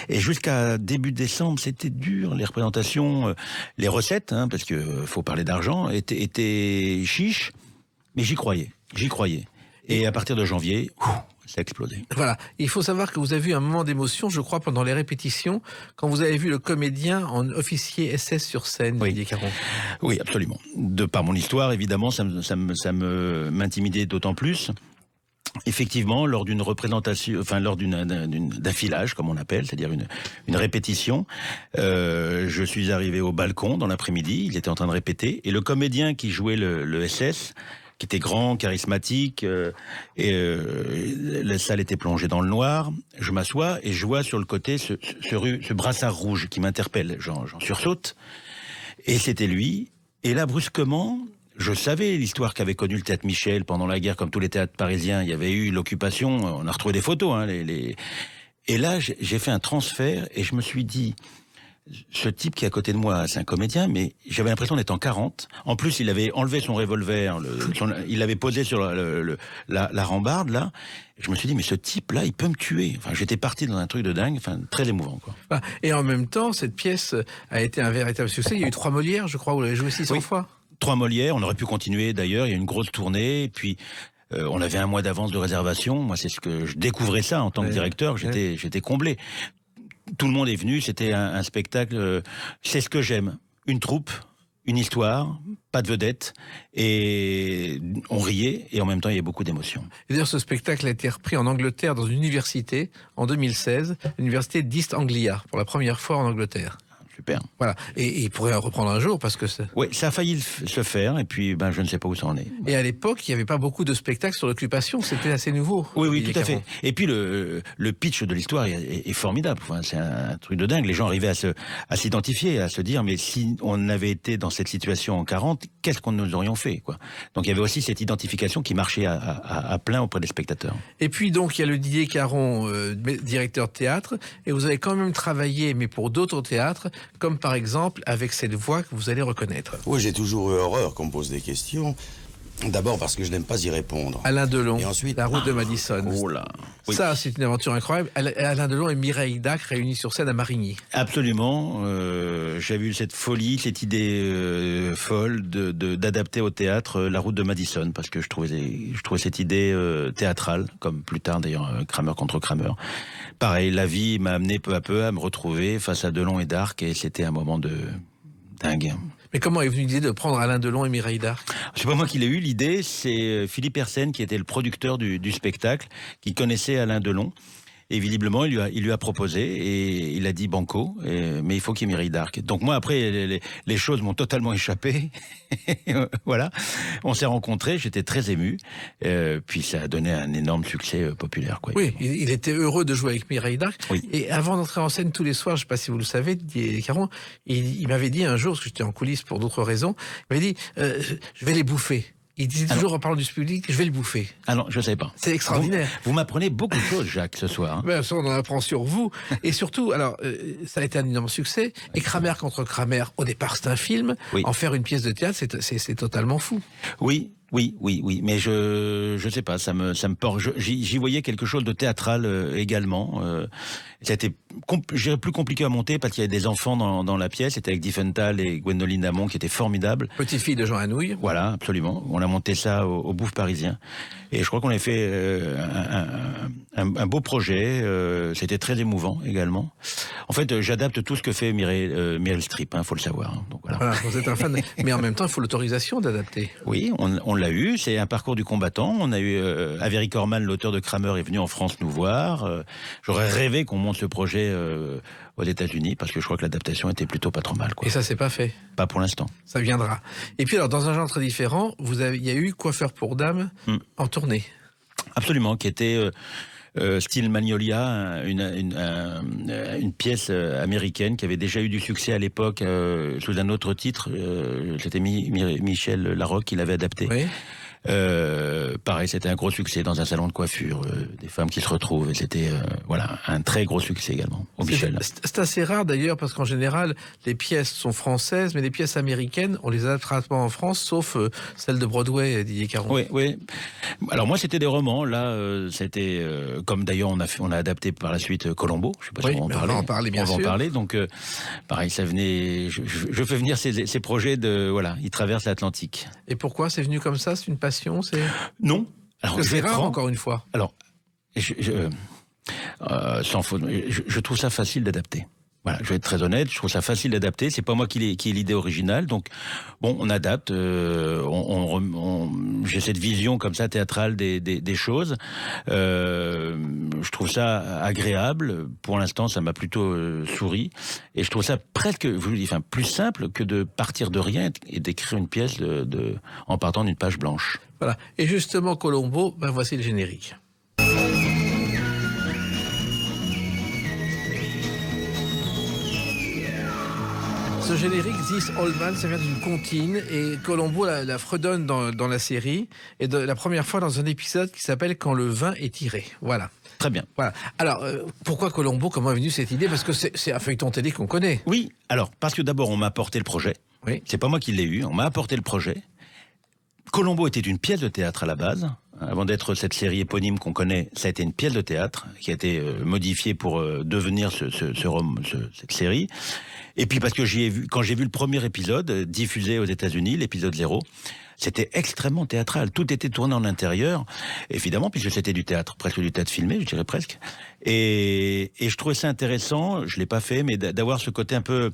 Et jusqu'à début décembre, c'était dur. Les représentations, les recettes, parce que faut parler d'argent, étaient chiches. Mais j'y croyais. Et à partir de janvier, ça a explosé. Voilà. Il faut savoir que vous avez eu un moment d'émotion, je crois, pendant les répétitions, quand vous avez vu le comédien en officier SS sur scène, Didier Caron. Oui, absolument. De par mon histoire, évidemment, ça m'intimidait d'autant plus. Effectivement, lors d'une représentation, lors d'un filage, comme on appelle, c'est-à-dire une répétition, je suis arrivé au balcon dans l'après-midi, il était en train de répéter, et le comédien qui jouait le SS, qui était grand, charismatique, la salle était plongée dans le noir, je m'assois et je vois sur le côté ce brassard rouge qui m'interpelle, j'en sursaute, et c'était lui, et là, brusquement, je savais l'histoire qu'avait connue le Théâtre Michel pendant la guerre, comme tous les théâtres parisiens. Il y avait eu l'occupation, on a retrouvé des photos. Et là, j'ai fait un transfert et je me suis dit, ce type qui est à côté de moi, c'est un comédien, mais j'avais l'impression d'être en 40. En plus, il avait enlevé son revolver, il l'avait posé sur la rambarde, là. Je me suis dit, mais ce type-là, il peut me tuer. J'étais parti dans un truc de dingue, très émouvant, quoi. Et en même temps, cette pièce a été un véritable succès. Il y a eu 3 Molières, je crois, vous l'avez joué 600 fois. 3 Molières, on aurait pu continuer d'ailleurs, il y a eu une grosse tournée, et puis on avait un mois d'avance de réservation, moi c'est ce que je découvrais ça en tant que directeur, j'étais comblé. Tout le monde est venu, c'était un spectacle, c'est ce que j'aime, une troupe, une histoire, pas de vedette, et on riait, et en même temps il y a beaucoup d'émotions. D'ailleurs ce spectacle a été repris en Angleterre dans une université en 2016, l'université d'East Anglia, pour la première fois en Angleterre. Super. Voilà. Et il pourrait reprendre un jour parce que oui, ça a failli se faire et puis je ne sais pas où ça en est. Et à l'époque, il n'y avait pas beaucoup de spectacles sur l'occupation, c'était assez nouveau. Oui, tout à fait. Et puis le pitch de l'histoire est formidable. C'est un truc de dingue. Les gens arrivaient à s'identifier, à se dire mais si on avait été dans cette situation en 40, qu'est-ce qu'on nous aurions fait, quoi. Donc il y avait aussi cette identification qui marchait à plein auprès des spectateurs. Et puis donc il y a le Didier Caron, directeur de théâtre, et vous avez quand même travaillé, mais pour d'autres théâtres, comme par exemple avec cette voix que vous allez reconnaître. Oui, j'ai toujours eu horreur qu'on me pose des questions. D'abord parce que je n'aime pas y répondre. Alain Delon, et ensuite, La route de Madison. Oh là. Oui. Ça, c'est une aventure incroyable. Alain Delon et Mireille d'Arc réunis sur scène à Marigny. Absolument. J'avais eu cette folie, cette idée folle d'adapter au théâtre La route de Madison, parce que je trouvais cette idée théâtrale, comme plus tard d'ailleurs Kramer contre Kramer. Pareil, la vie m'a amené peu à peu à me retrouver face à Delon et d'Arc, et c'était un moment de dingue. Mais comment est venue l'idée de prendre Alain Delon et Mireille d'Arc? C'est pas moi qui l'ai eu, l'idée, c'est Philippe Hersen qui était le producteur du spectacle, qui connaissait Alain Delon Et visiblement, il lui a proposé et il a dit banco, mais il faut qu'il y ait Mireille d'Arc. Donc moi, après, les choses m'ont totalement échappé. Voilà. On s'est rencontrés, j'étais très ému. Puis ça a donné un énorme succès populaire. Quoi. Oui, il était heureux de jouer avec Mireille d'Arc. Oui. Et avant d'entrer en scène tous les soirs, je ne sais pas si vous le savez, Didier Caron, il m'avait dit un jour, parce que j'étais en coulisses pour d'autres raisons, il m'avait dit je vais les bouffer. Il disait toujours en parlant du public, je vais le bouffer. Ah non, je ne savais pas. C'est extraordinaire. Vous m'apprenez beaucoup de choses, Jacques, ce soir. Hein. Ben, ça, on en apprend sur vous. Et surtout, alors, ça a été un énorme succès. Et Kramer contre Kramer, au départ, c'est un film. Oui. En faire une pièce de théâtre, c'est totalement fou. Oui. Mais je sais pas, ça me porte. J'y voyais quelque chose de théâtral également. C'était plus compliqué à monter parce qu'il y avait des enfants dans la pièce. C'était avec Diefenthal et Gwendoline Damon qui étaient formidables. Petite fille de Jean Anouilh. Voilà, absolument. On a monté ça au Bouffe Parisien. Et je crois qu'on a fait un beau projet. C'était très émouvant également. En fait, j'adapte tout ce que fait Meryl Streep, faut le savoir. Hein. Donc, voilà. Voilà, vous êtes un fan. Mais en même temps, il faut l'autorisation d'adapter. Oui, on l'a eu. C'est un parcours du combattant. On a eu Avery Corman, l'auteur de Kramer, est venu en France nous voir. J'aurais rêvé qu'on monte ce projet aux États-Unis parce que je crois que l'adaptation était plutôt pas trop mal. Quoi. Et ça, c'est pas fait. Pas pour l'instant. Ça viendra. Et puis alors, dans un genre très différent, il y a eu Coiffeur pour dames en tournée. Absolument, qui était style Magnolia, une pièce américaine qui avait déjà eu du succès à l'époque sous un autre titre. C'était Michel Larocque qui l'avait adapté. Oui. Pareil, c'était un gros succès dans un salon de coiffure, des femmes qui se retrouvent, et c'était voilà, un très gros succès également au Michel. C'est assez rare d'ailleurs parce qu'en général les pièces sont françaises, mais les pièces américaines on les adaptera pas en France, sauf celle de Broadway, Didier Caron. Oui. Alors moi c'était des romans, là c'était comme d'ailleurs on a adapté par la suite Colombo. Je sais pas si on va en parler. Bien sûr. On va en parler, donc pareil, ça venait. Je fais venir ces projets ils traversent l'Atlantique. Et pourquoi c'est venu comme ça? C'est une passion? Non. Alors, c'est rare, encore une fois. Alors, sans faute, je trouve ça facile d'adapter. Voilà, je vais être très honnête, je trouve ça facile d'adapter. C'est pas moi qui ai l'idée originale, donc bon, on adapte. J'ai cette vision comme ça théâtrale des choses. Je trouve ça agréable. Pour l'instant, ça m'a plutôt souri, et je trouve ça presque, plus simple que de partir de rien et d'écrire une pièce en partant d'une page blanche. Voilà. Et justement, Colombo, voici le générique. Ce générique, This Old Man, ça vient d'une comptine et Colombo la fredonne dans la série, et la première fois dans un épisode qui s'appelle Quand le vin est tiré. Voilà. Très bien. Voilà. Alors, pourquoi Colombo? Comment est venue cette idée? Parce que c'est un feuilleton télé qu'on connaît. Oui, alors, parce que d'abord, on m'a apporté le projet. Oui. C'est pas moi qui l'ai eu, on m'a apporté le projet. Colombo était une pièce de théâtre à la base. Avant d'être cette série éponyme qu'on connaît, ça a été une pièce de théâtre qui a été modifiée pour devenir cette série. Et puis parce que quand j'ai vu le premier épisode diffusé aux États-Unis, l'épisode 0, c'était extrêmement théâtral. Tout était tourné en intérieur, évidemment, puisque c'était du théâtre, presque du théâtre filmé, je dirais presque. Et je trouvais ça intéressant, je l'ai pas fait, mais d'avoir ce côté un peu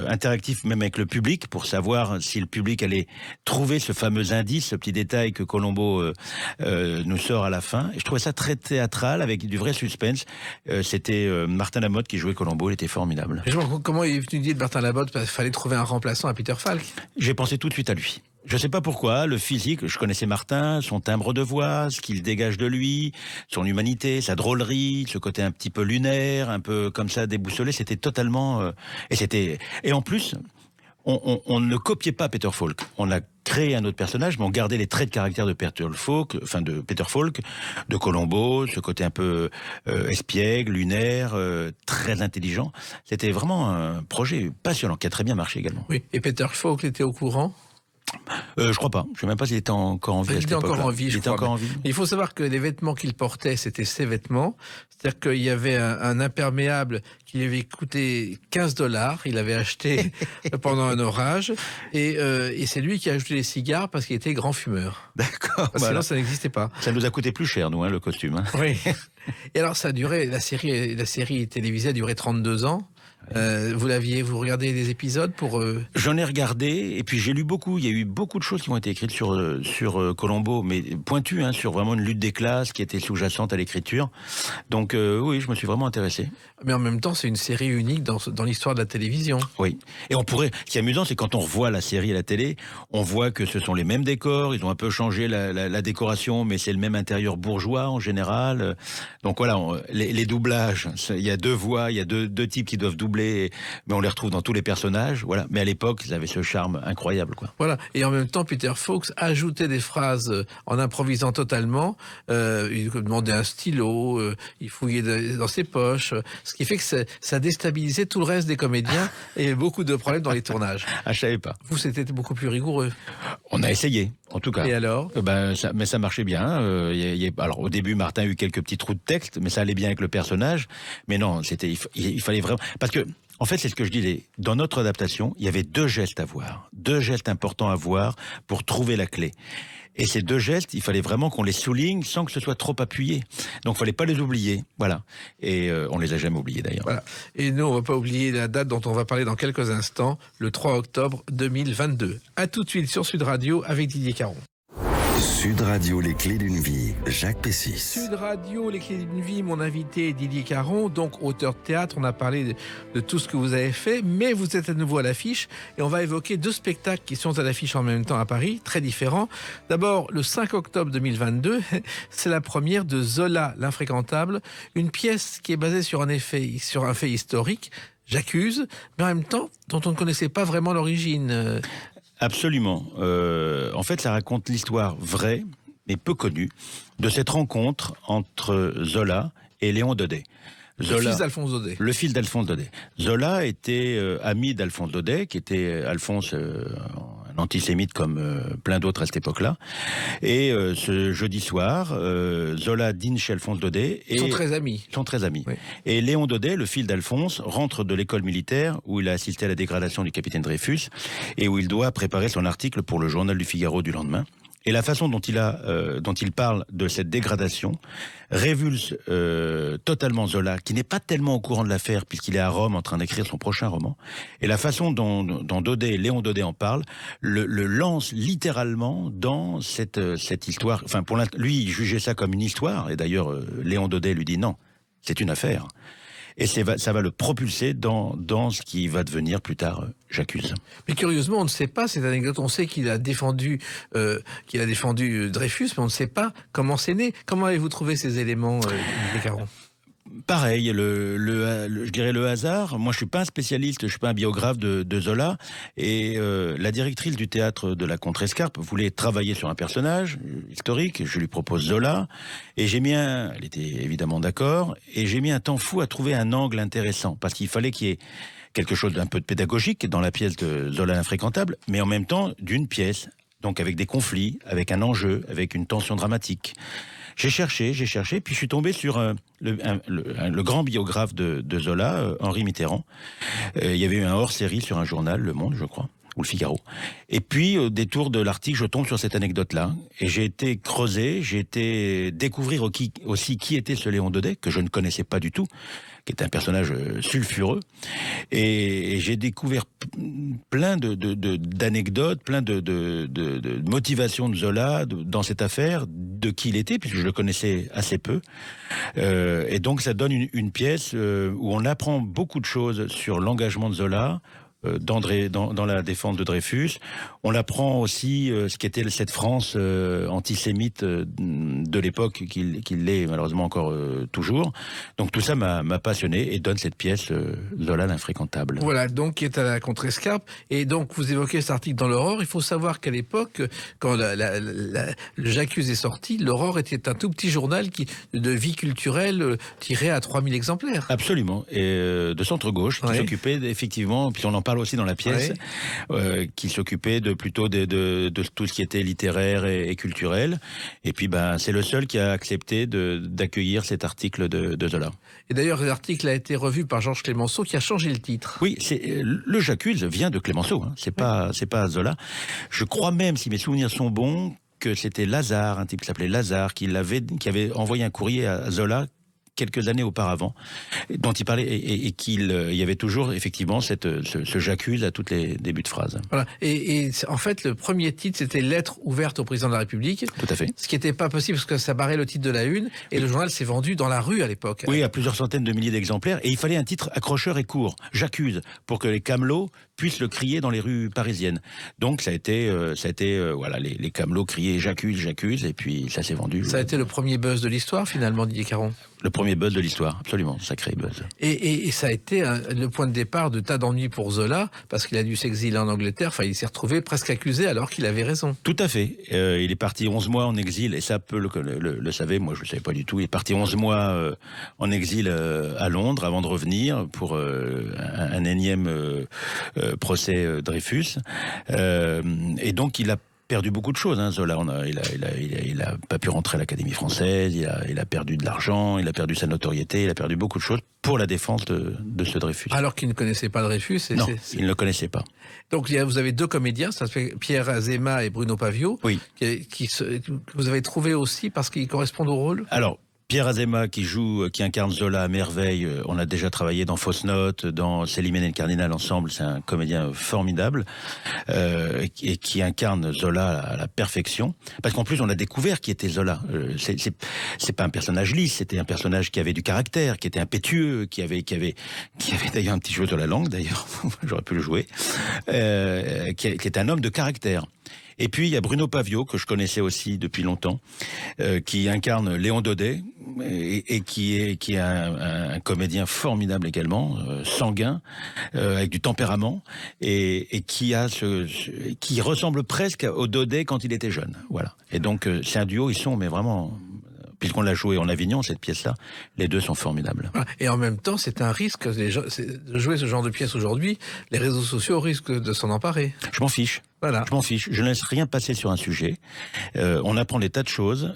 interactif même avec le public pour savoir si le public allait trouver ce fameux indice, ce petit détail que Colombo nous sort à la fin. Et je trouvais ça très théâtral avec du vrai suspense. C'était Martin Lamotte qui jouait Colombo, il était formidable. Comment il est venu dire de Martin Lamotte? Parce qu'il fallait trouver un remplaçant à Peter Falk. J'ai pensé tout de suite à lui. Je sais pas pourquoi, le physique, je connaissais Martin, son timbre de voix, ce qu'il dégage de lui, son humanité, sa drôlerie, ce côté un petit peu lunaire, un peu comme ça déboussolé, c'était totalement... Et en plus, on ne copiait pas Peter Falk. On a créé un autre personnage, mais on gardait les traits de caractère de Peter Falk, de Colombo, ce côté un peu espiègle, lunaire, très intelligent. C'était vraiment un projet passionnant, qui a très bien marché également. Oui, et Peter Falk était au courant? Je crois pas. Je sais même pas s'il était encore en vie. Il était encore en vie, je crois. Encore en vie. Il faut savoir que les vêtements qu'il portait, c'était ses vêtements. C'est-à-dire qu'il y avait un imperméable qui lui avait coûté $15. Il avait acheté pendant un orage. Et c'est lui qui a ajouté les cigares parce qu'il était grand fumeur. D'accord. Sinon, ça n'existait pas. Ça nous a coûté plus cher, nous, le costume. Oui. Et alors, ça a duré, la série télévisée a duré 32 ans. Vous regardez des épisodes pour... J'en ai regardé, et puis j'ai lu beaucoup. Il y a eu beaucoup de choses qui ont été écrites sur Colombo, mais pointues, hein, sur vraiment une lutte des classes qui était sous-jacente à l'écriture. Donc oui, je me suis vraiment intéressé. Mais en même temps, c'est une série unique dans l'histoire de la télévision. Oui. Et ce qui est amusant, c'est quand on revoit la série à la télé, on voit que ce sont les mêmes décors, ils ont un peu changé la décoration, mais c'est le même intérieur bourgeois en général. Donc voilà, les doublages, il y a deux voix, il y a deux types qui doivent doubler, mais on les retrouve dans tous les personnages. Voilà. Mais à l'époque, ils avaient ce charme incroyable, quoi. Voilà. Et en même temps, Peter Fox ajoutait des phrases en improvisant totalement. Il demandait un stylo, il fouillait dans ses poches, ce qui fait que ça déstabilisait tout le reste des comédiens et il y avait beaucoup de problèmes dans les tournages. Ah, je savais pas. Vous, c'était beaucoup plus rigoureux. On a essayé, en tout cas. Et alors mais ça marchait bien. Alors au début, Martin a eu quelques petits trous de texte, mais ça allait bien avec le personnage. Mais non, il fallait vraiment... Parce que, en fait, c'est ce que je disais. Dans notre adaptation, il y avait deux gestes importants à voir pour trouver la clé. Et ces deux gestes, il fallait vraiment qu'on les souligne sans que ce soit trop appuyé. Donc, il fallait pas les oublier. Voilà. Et on les a jamais oubliés, d'ailleurs. Voilà. Et nous, on va pas oublier la date dont on va parler dans quelques instants, le 3 octobre 2022. À tout de suite sur Sud Radio avec Didier Caron. Sud Radio, les clés d'une vie, Jacques Pessis. Sud Radio, les clés d'une vie, mon invité est Didier Caron, donc auteur de théâtre. On a parlé de tout ce que vous avez fait, mais vous êtes à nouveau à l'affiche et on va évoquer deux spectacles qui sont à l'affiche en même temps à Paris, très différents. D'abord, le 5 octobre 2022, c'est la première de Zola, l'infréquentable, une pièce qui est basée sur un fait historique, J'accuse, mais en même temps, dont on ne connaissait pas vraiment l'origine. Absolument. En fait, ça raconte l'histoire vraie, mais peu connue, de cette rencontre entre Zola et Léon Daudet. Le fils d'Alphonse Daudet. Le fils d'Alphonse Daudet. Zola était ami d'Alphonse Daudet, qui était Alphonse, un antisémite comme plein d'autres à cette époque-là. Et ce jeudi soir, Zola dîne chez Alphonse Daudet. Ils sont très amis. Ils sont très amis. Oui. Et Léon Daudet, le fils d'Alphonse, rentre de l'école militaire où il a assisté à la dégradation du capitaine Dreyfus et où il doit préparer son article pour le journal du Figaro du lendemain. Et la façon dont il parle de cette dégradation révulse totalement Zola, qui n'est pas tellement au courant de l'affaire puisqu'il est à Rome en train d'écrire son prochain roman. Et la façon dont Léon Daudet en parle, le lance littéralement dans cette histoire. Enfin, lui, il jugeait ça comme une histoire. Et d'ailleurs, Léon Daudet lui dit non, c'est une affaire. Et ça va le propulser dans ce qui va devenir plus tard J'accuse. Mais curieusement, on ne sait pas cette anecdote. On sait qu'il a défendu Dreyfus, mais on ne sait pas comment c'est né. Comment avez-vous trouvé ces éléments, Didier Caron ? Pareil, je dirais le hasard. Moi, je suis pas un spécialiste, je suis pas un biographe de Zola. Et la directrice du théâtre de la Contrescarpe voulait travailler sur un personnage historique. Je lui propose Zola, et elle était évidemment d'accord. Et j'ai mis un temps fou à trouver un angle intéressant, parce qu'il fallait qu'il y ait quelque chose d'un peu de pédagogique dans la pièce de Zola l'infréquentable, mais en même temps d'une pièce, donc avec des conflits, avec un enjeu, avec une tension dramatique. J'ai cherché, puis je suis tombé sur le grand biographe de Zola, Henri Mitterrand. Il y avait eu un hors-série sur un journal, Le Monde, je crois, ou Le Figaro. Et puis, au détour de l'article, je tombe sur cette anecdote-là. Et j'ai été creuser, j'ai été découvrir aussi qui était ce Léon Daudet, que je ne connaissais pas du tout, qui est un personnage sulfureux. Et j'ai découvert plein d'anecdotes, plein de motivations de Zola dans cette affaire, de qui il était, puisque je le connaissais assez peu. Et donc ça donne une pièce où on apprend beaucoup de choses sur l'engagement de Zola, dans la défense de Dreyfus. On apprend aussi ce qu'était cette France antisémite de l'époque, qu'il l'est malheureusement encore toujours. Donc tout ça m'a passionné et donne cette pièce Zola l'infréquentable. Voilà, donc qui est à la Contrescarpe. Et donc vous évoquez cet article dans l'Aurore. Il faut savoir qu'à l'époque, quand le J'accuse est sorti, l'Aurore était un tout petit journal de vie culturelle tiré à 3000 exemplaires. Absolument. Et de centre-gauche, qui s'occupait effectivement, puis on en parle aussi dans la pièce, qui s'occupait plutôt de tout ce qui était littéraire et culturel. Et puis c'est le seul qui a accepté d'accueillir cet article de Zola. Et d'ailleurs, l'article a été revu par Georges Clemenceau, qui a changé le titre. Oui, le J'accuse vient de Clemenceau, hein. C'est pas Zola. Je crois même, si mes souvenirs sont bons, que c'était Lazare, un type qui s'appelait Lazare, qui avait envoyé un courrier à Zola quelques années auparavant, dont il parlait, et qu'il y avait toujours effectivement ce j'accuse à tous les débuts de phrase. Voilà. Et en fait, le premier titre, c'était Lettre ouverte au président de la République. Tout à fait. Ce qui n'était pas possible parce que ça barrait le titre de la une, et le journal s'est vendu dans la rue à l'époque. Oui, à plusieurs centaines de milliers d'exemplaires, et il fallait un titre accrocheur et court, j'accuse, pour que les camelots puissent le crier dans les rues parisiennes. Donc ça a été voilà, les camelots criaient j'accuse, et puis ça s'est vendu. Ça a été le premier buzz de l'histoire finalement, Didier Caron. Le premier buzz de l'histoire, absolument, sacré buzz. Et ça a été le point de départ de tas d'ennuis pour Zola, parce qu'il a dû s'exiler en Angleterre, enfin il s'est retrouvé presque accusé alors qu'il avait raison. Tout à fait. Il est parti 11 mois en exil, et ça peu le savait, moi je le savais pas du tout. Il est parti 11 mois en exil à Londres avant de revenir pour un énième procès Dreyfus. Et donc il a perdu beaucoup de choses, hein, Zola. Il a pas pu rentrer à l'Académie française, il a perdu de l'argent, il a perdu sa notoriété, il a perdu beaucoup de choses pour la défense de ce Dreyfus. Alors qu'il ne connaissait pas Dreyfus. Non, il ne le connaissait pas. Donc vous avez deux comédiens, ça s'appelle Pierre Azéma et Bruno Pavio, oui. que vous avez trouvé aussi parce qu'ils correspondent au rôle. Alors, Pierre Azéma qui incarne Zola à merveille, on a déjà travaillé dans Fausse Note, dans Célimène et le Cardinal ensemble, c'est un comédien formidable, et qui incarne Zola à la perfection, parce qu'en plus on a découvert qui était Zola. C'est pas un personnage lisse, c'était un personnage qui avait du caractère, qui était impétueux, qui avait d'ailleurs un petit jeu sur la langue d'ailleurs, j'aurais pu le jouer, qui est un homme de caractère. Et puis il y a Bruno Pavio, que je connaissais aussi depuis longtemps, qui incarne Léon Daudet, et qui est un comédien formidable également, sanguin, avec du tempérament, et qui ressemble presque au Daudet quand il était jeune. Voilà. Et donc c'est un duo, ils sont mais vraiment... Puisqu'on l'a joué en Avignon, cette pièce-là, les deux sont formidables. Et en même temps, c'est un risque de jouer ce genre de pièce aujourd'hui. Les réseaux sociaux risquent de s'en emparer. Je m'en fiche. Voilà. Je m'en fiche. Je ne laisse rien passer sur un sujet. On apprend des tas de choses.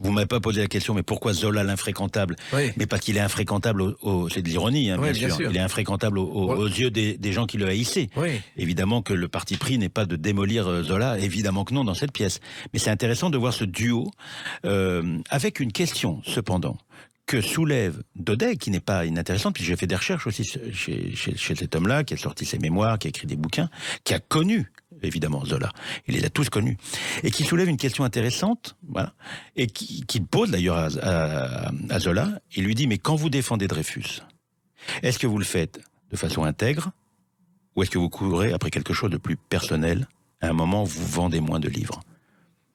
Vous m'avez pas posé la question, mais pourquoi Zola l'infréquentable? Oui. Mais parce qu'il est infréquentable c'est de l'ironie, hein, oui, bien sûr. Il est infréquentable aux yeux des gens qui le haïssaient. Oui. Évidemment que le parti pris n'est pas de démolir Zola, évidemment que non, dans cette pièce. Mais c'est intéressant de voir ce duo, avec une question, cependant, que soulève Daudet, qui n'est pas inintéressante, puis j'ai fait des recherches aussi chez cet homme-là, qui a sorti ses mémoires, qui a écrit des bouquins, qui a connu évidemment Zola, il les a tous connus, et qui soulève une question intéressante, voilà, et qui pose d'ailleurs à Zola. Il lui dit, mais quand vous défendez Dreyfus, est-ce que vous le faites de façon intègre, ou est-ce que vous courez après quelque chose de plus personnel, à un moment où vous vendez moins de livres?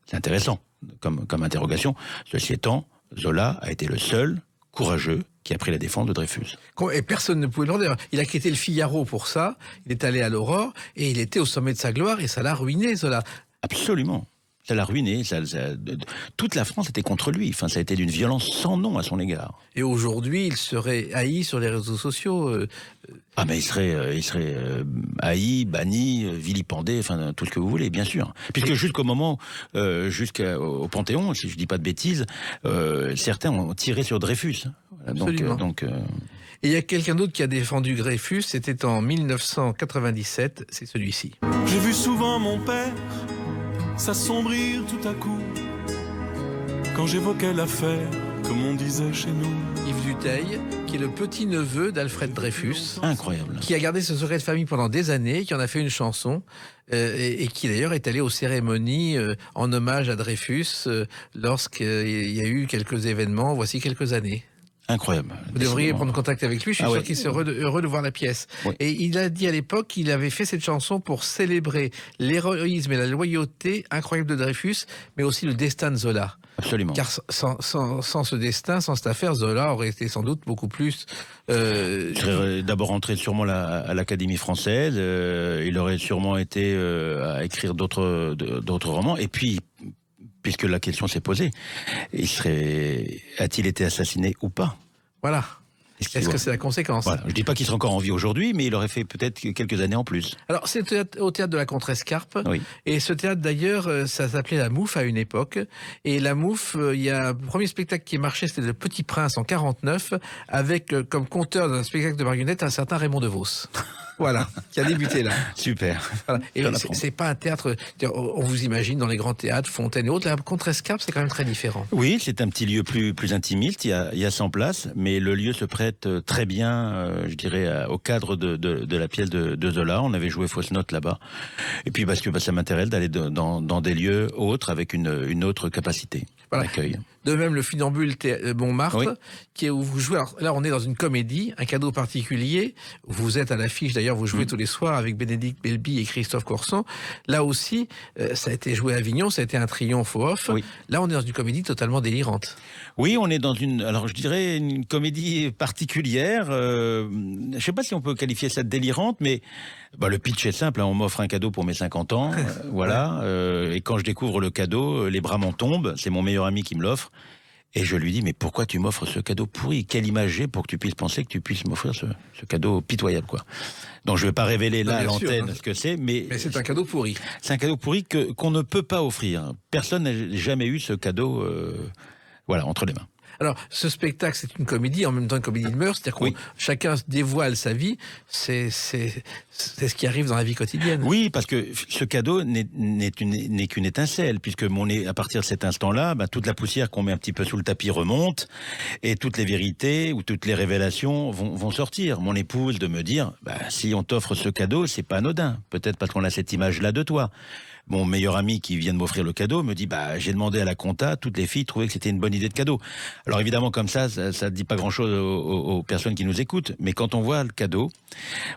C'est intéressant comme interrogation. Ceci étant, Zola a été le seul courageux qui a pris la défense de Dreyfus. Et personne ne pouvait le dire. Il a quitté le Figaro pour ça, il est allé à l'Aurore, et il était au sommet de sa gloire, et ça l'a ruiné, Zola. Absolument. Ça l'a ruiné. Toute la France était contre lui. Enfin, ça a été d'une violence sans nom à son égard. Et aujourd'hui, il serait haï sur les réseaux sociaux. Ah, mais il serait haï, banni, vilipendé, enfin tout ce que vous voulez, bien sûr. Puisque jusqu'au moment, jusqu'au Panthéon, si je dis pas de bêtises, certains ont tiré sur Dreyfus. Absolument. Et il y a quelqu'un d'autre qui a défendu Dreyfus, c'était en 1997, c'est celui-ci. J'ai vu souvent mon père s'assombrir tout à coup quand j'évoquais l'affaire, comme on disait chez nous. Yves Dutheil, qui est le petit-neveu d'Alfred Dreyfus. Incroyable. Qui a gardé ce secret de famille pendant des années, qui en a fait une chanson, et qui d'ailleurs est allé aux cérémonies en hommage à Dreyfus lorsqu'il y a eu quelques événements, voici quelques années. Incroyable. Vous devriez prendre contact avec lui, je suis sûr qu'il serait heureux de voir la pièce. Oui. Et il a dit à l'époque qu'il avait fait cette chanson pour célébrer l'héroïsme et la loyauté incroyable de Dreyfus, mais aussi le destin de Zola. Absolument. Car sans ce destin, sans cette affaire, Zola aurait été sans doute beaucoup plus... Il serait d'abord entré sûrement à l'Académie française, il aurait sûrement été à écrire d'autres romans, et puis... Puisque la question s'est posée, a-t-il été assassiné ou pas? Voilà. Est-ce que c'est la conséquence? Voilà. Je ne dis pas qu'il serait encore en vie aujourd'hui, mais il aurait fait peut-être quelques années en plus. Alors, c'est au théâtre de la Contrescarpe. Oui. Et ce théâtre, d'ailleurs, ça s'appelait La Mouffe à une époque. Et La Mouffe, il y a un premier spectacle qui marchait, c'était Le Petit Prince en 49, avec comme conteur d'un spectacle de marionnettes un certain Raymond DeVos. Voilà, qui a débuté là. Super. Voilà. Et J'en apprends. c'est pas un théâtre, on vous imagine dans les grands théâtres, Fontaine et autres, la Contrescarpe, c'est quand même très différent. Oui, c'est un petit lieu plus intimiste, il y a 100 places, mais le lieu se prête très bien, je dirais, au cadre de la pièce de Zola. On avait joué Fausse Note là-bas. Et puis parce que ça m'intéresse d'aller dans des lieux autres avec une autre capacité d'accueil. De même, le Funambule Montmartre, Oui. qui est où vous jouez. Alors, là, on est dans une comédie, un cadeau particulier. Vous êtes à l'affiche, d'ailleurs, vous jouez tous les soirs avec Bénédicte Belby et Christophe Corsan. Là aussi, ça a été joué à Avignon, ça a été un triomphe au off. Oui. Là, on est dans une comédie totalement délirante. Oui, on est dans alors je dirais une comédie particulière. Je ne sais pas si on peut qualifier ça de délirante, mais le pitch est simple. On m'offre un cadeau pour mes 50 ans, voilà. Et quand je découvre le cadeau, les bras m'en tombent. C'est mon meilleur ami qui me l'offre. Et je lui dis, mais pourquoi tu m'offres ce cadeau pourri? Quelle image j'ai pour que tu puisses penser que tu puisses m'offrir ce cadeau pitoyable, quoi. Donc je ne vais pas révéler là à l'antenne ce que c'est, mais c'est un cadeau pourri. C'est un cadeau pourri qu'on ne peut pas offrir. Personne n'a jamais eu ce cadeau, entre les mains. Alors, ce spectacle, c'est une comédie, en même temps une comédie de mœurs, c'est-à-dire que chacun dévoile sa vie, c'est ce qui arrive dans la vie quotidienne. Oui, parce que ce cadeau n'est qu'une étincelle, puisque à partir de cet instant-là, toute la poussière qu'on met un petit peu sous le tapis remonte, et toutes les vérités ou toutes les révélations vont sortir. Mon épouse de me dire, si on t'offre ce cadeau, c'est pas anodin, peut-être parce qu'on a cette image-là de toi. Mon meilleur ami qui vient de m'offrir le cadeau me dit, j'ai demandé à la compta, toutes les filles trouvaient que c'était une bonne idée de cadeau. Alors évidemment, comme ça ne dit pas grand-chose aux personnes qui nous écoutent, mais quand on voit le cadeau,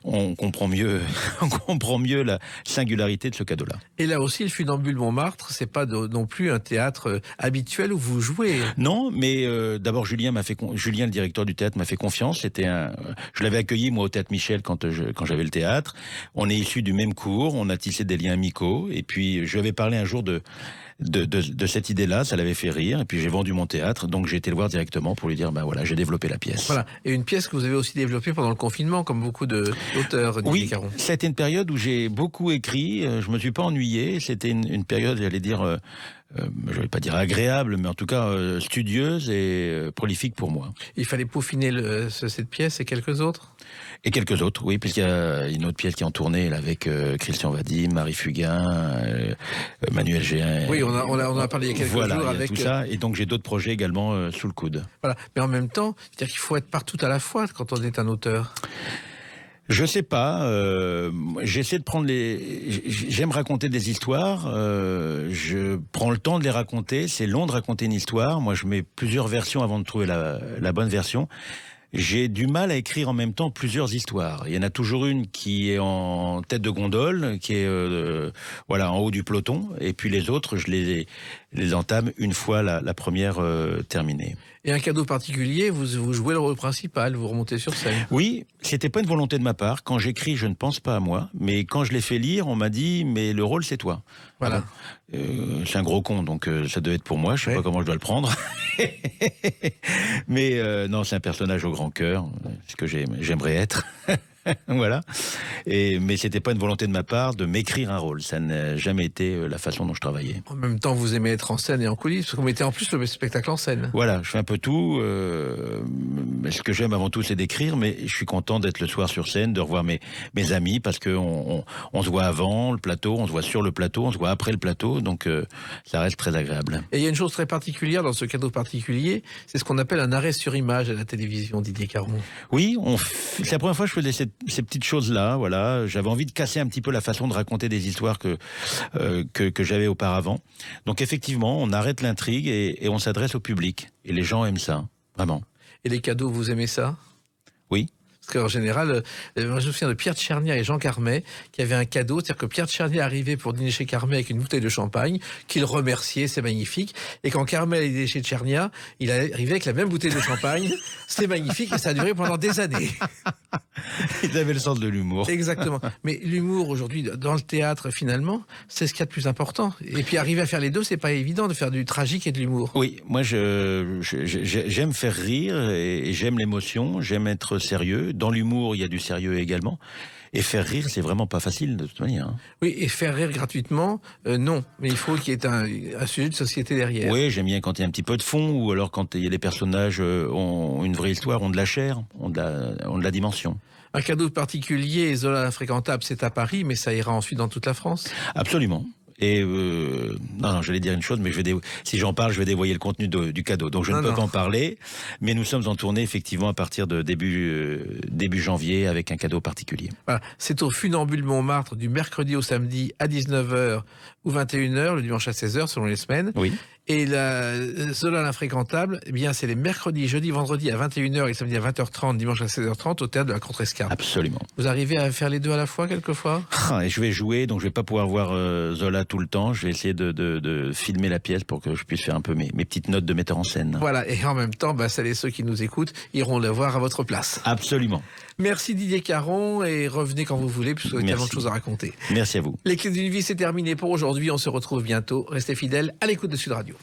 on comprend mieux la singularité de ce cadeau-là. Et là aussi, le Funambule Montmartre, c'est pas non plus un théâtre habituel où vous jouez. Non, mais d'abord Julien, le directeur du théâtre, m'a fait confiance. Je l'avais accueilli moi au Théâtre Michel quand j'avais le théâtre. On est issus du même cours, on a tissé des liens amicaux, et puis je lui avais parlé un jour de cette idée-là, ça l'avait fait rire, et puis j'ai vendu mon théâtre, donc j'ai été le voir directement pour lui dire, j'ai développé la pièce. Voilà, et une pièce que vous avez aussi développée pendant le confinement, comme beaucoup d'auteurs, Oui, Caron. ça a été une période où j'ai beaucoup écrit, je me suis pas ennuyé, c'était une période, j'allais dire, je vais pas dire agréable, mais en tout cas studieuse et prolifique pour moi. Il fallait peaufiner cette pièce et quelques autres. Et quelques autres, oui, puisqu'il y a une autre pièce qui est en tournée là, avec Christian Vadim, Marie Fugain, Manuel Géin. Oui, on en a parlé il y a quelques jours avec tout ça. Et donc j'ai d'autres projets également sous le coude. Voilà, mais en même temps, c'est-à-dire qu'il faut être partout à la fois quand on est un auteur. Je sais pas. J'essaie de prendre J'aime raconter des histoires. Je prends le temps de les raconter. C'est long de raconter une histoire. Moi, je mets plusieurs versions avant de trouver la bonne version. J'ai du mal à écrire en même temps plusieurs histoires. Il y en a toujours une qui est en tête de gondole, qui est en haut du peloton, et puis les autres, je les entame une fois la première terminée. Et un cadeau particulier, vous jouez le rôle principal, vous remontez sur scène. Oui, c'était pas une volonté de ma part. Quand j'écris, je ne pense pas à moi, mais quand je l'ai fait lire, on m'a dit, mais le rôle c'est toi. Voilà. C'est un gros con, donc ça devait être pour moi. Je sais pas comment je dois le prendre. Mais non, c'est un personnage au grand cœur, ce que j'aimerais être. Voilà. Mais c'était pas une volonté de ma part de m'écrire un rôle. Ça n'a jamais été la façon dont je travaillais. En même temps, vous aimez être en scène et en coulisses, parce que vous mettez en plus le spectacle en scène. Voilà, je fais un peu tout. Ce que j'aime avant tout, c'est d'écrire, mais je suis content d'être le soir sur scène, de revoir mes amis, parce que on se voit avant le plateau, on se voit sur le plateau, on se voit après le plateau, donc ça reste très agréable. Et il y a une chose très particulière dans ce cadeau particulier, c'est ce qu'on appelle un arrêt sur image à la télévision, Didier Caron. Oui, c'est la première fois que je faisais ces petites choses-là, voilà. J'avais envie de casser un petit peu la façon de raconter des histoires que j'avais auparavant. Donc effectivement, on arrête l'intrigue et on s'adresse au public. Et les gens aiment ça, vraiment. Et les cadeaux, vous aimez ça? Oui. Parce qu'en général, moi je me souviens de Pierre Tchernia et Jean Carmet qui avaient un cadeau, c'est-à-dire que Pierre Tchernia arrivait pour dîner chez Carmet avec une bouteille de champagne, qu'il remerciait, c'est magnifique, et quand Carmet allait chez Tchernia, il arrivait avec la même bouteille de champagne, c'était magnifique, et ça a duré pendant des années. Ils avaient le sens de l'humour. Exactement. Mais l'humour aujourd'hui, dans le théâtre, finalement, c'est ce qu'il y a de plus important. Et puis arriver à faire les deux, c'est pas évident de faire du tragique et de l'humour. Oui, moi j'aime faire rire et j'aime l'émotion, j'aime être sérieux. Dans l'humour, il y a du sérieux également. Et faire rire, c'est vraiment pas facile de toute manière. Oui, et faire rire gratuitement, non. Mais il faut qu'il y ait un sujet de société derrière. Oui, j'aime bien quand il y a un petit peu de fond, ou alors quand les personnages ont une vraie histoire, ont de la chair, ont de la dimension. Un cadeau particulier, Zola l'infréquentable, c'est à Paris, mais ça ira ensuite dans toute la France. Absolument. Et non, j'allais dire une chose, mais si j'en parle, je vais dévoyer le contenu du cadeau. Donc je ne peux pas en parler. Mais nous sommes en tournée effectivement à partir de début janvier avec un cadeau particulier. Voilà. C'est au Funambule Montmartre du mercredi au samedi à 19h ou 21h, le dimanche à 16h selon les semaines. Oui. Et la Zola l'infréquentable, eh bien c'est les mercredis, jeudi, vendredi à 21h et le samedi à 20h30, dimanche à 16h30 au théâtre de la Contrescarpe. Absolument. Vous arrivez à faire les deux à la fois quelquefois? Et je vais jouer, donc je vais pas pouvoir voir Zola tout le temps. Je vais essayer de filmer la pièce pour que je puisse faire un peu mes petites notes de metteur en scène. Voilà, et en même temps, celles et ceux qui nous écoutent iront le voir à votre place. Absolument. Merci Didier Caron, et revenez quand vous voulez, puisque vous avez tellement de choses à raconter. Merci à vous. Les Clés d'une vie, c'est terminé pour aujourd'hui. On se retrouve bientôt. Restez fidèles à l'écoute de Sud Radio.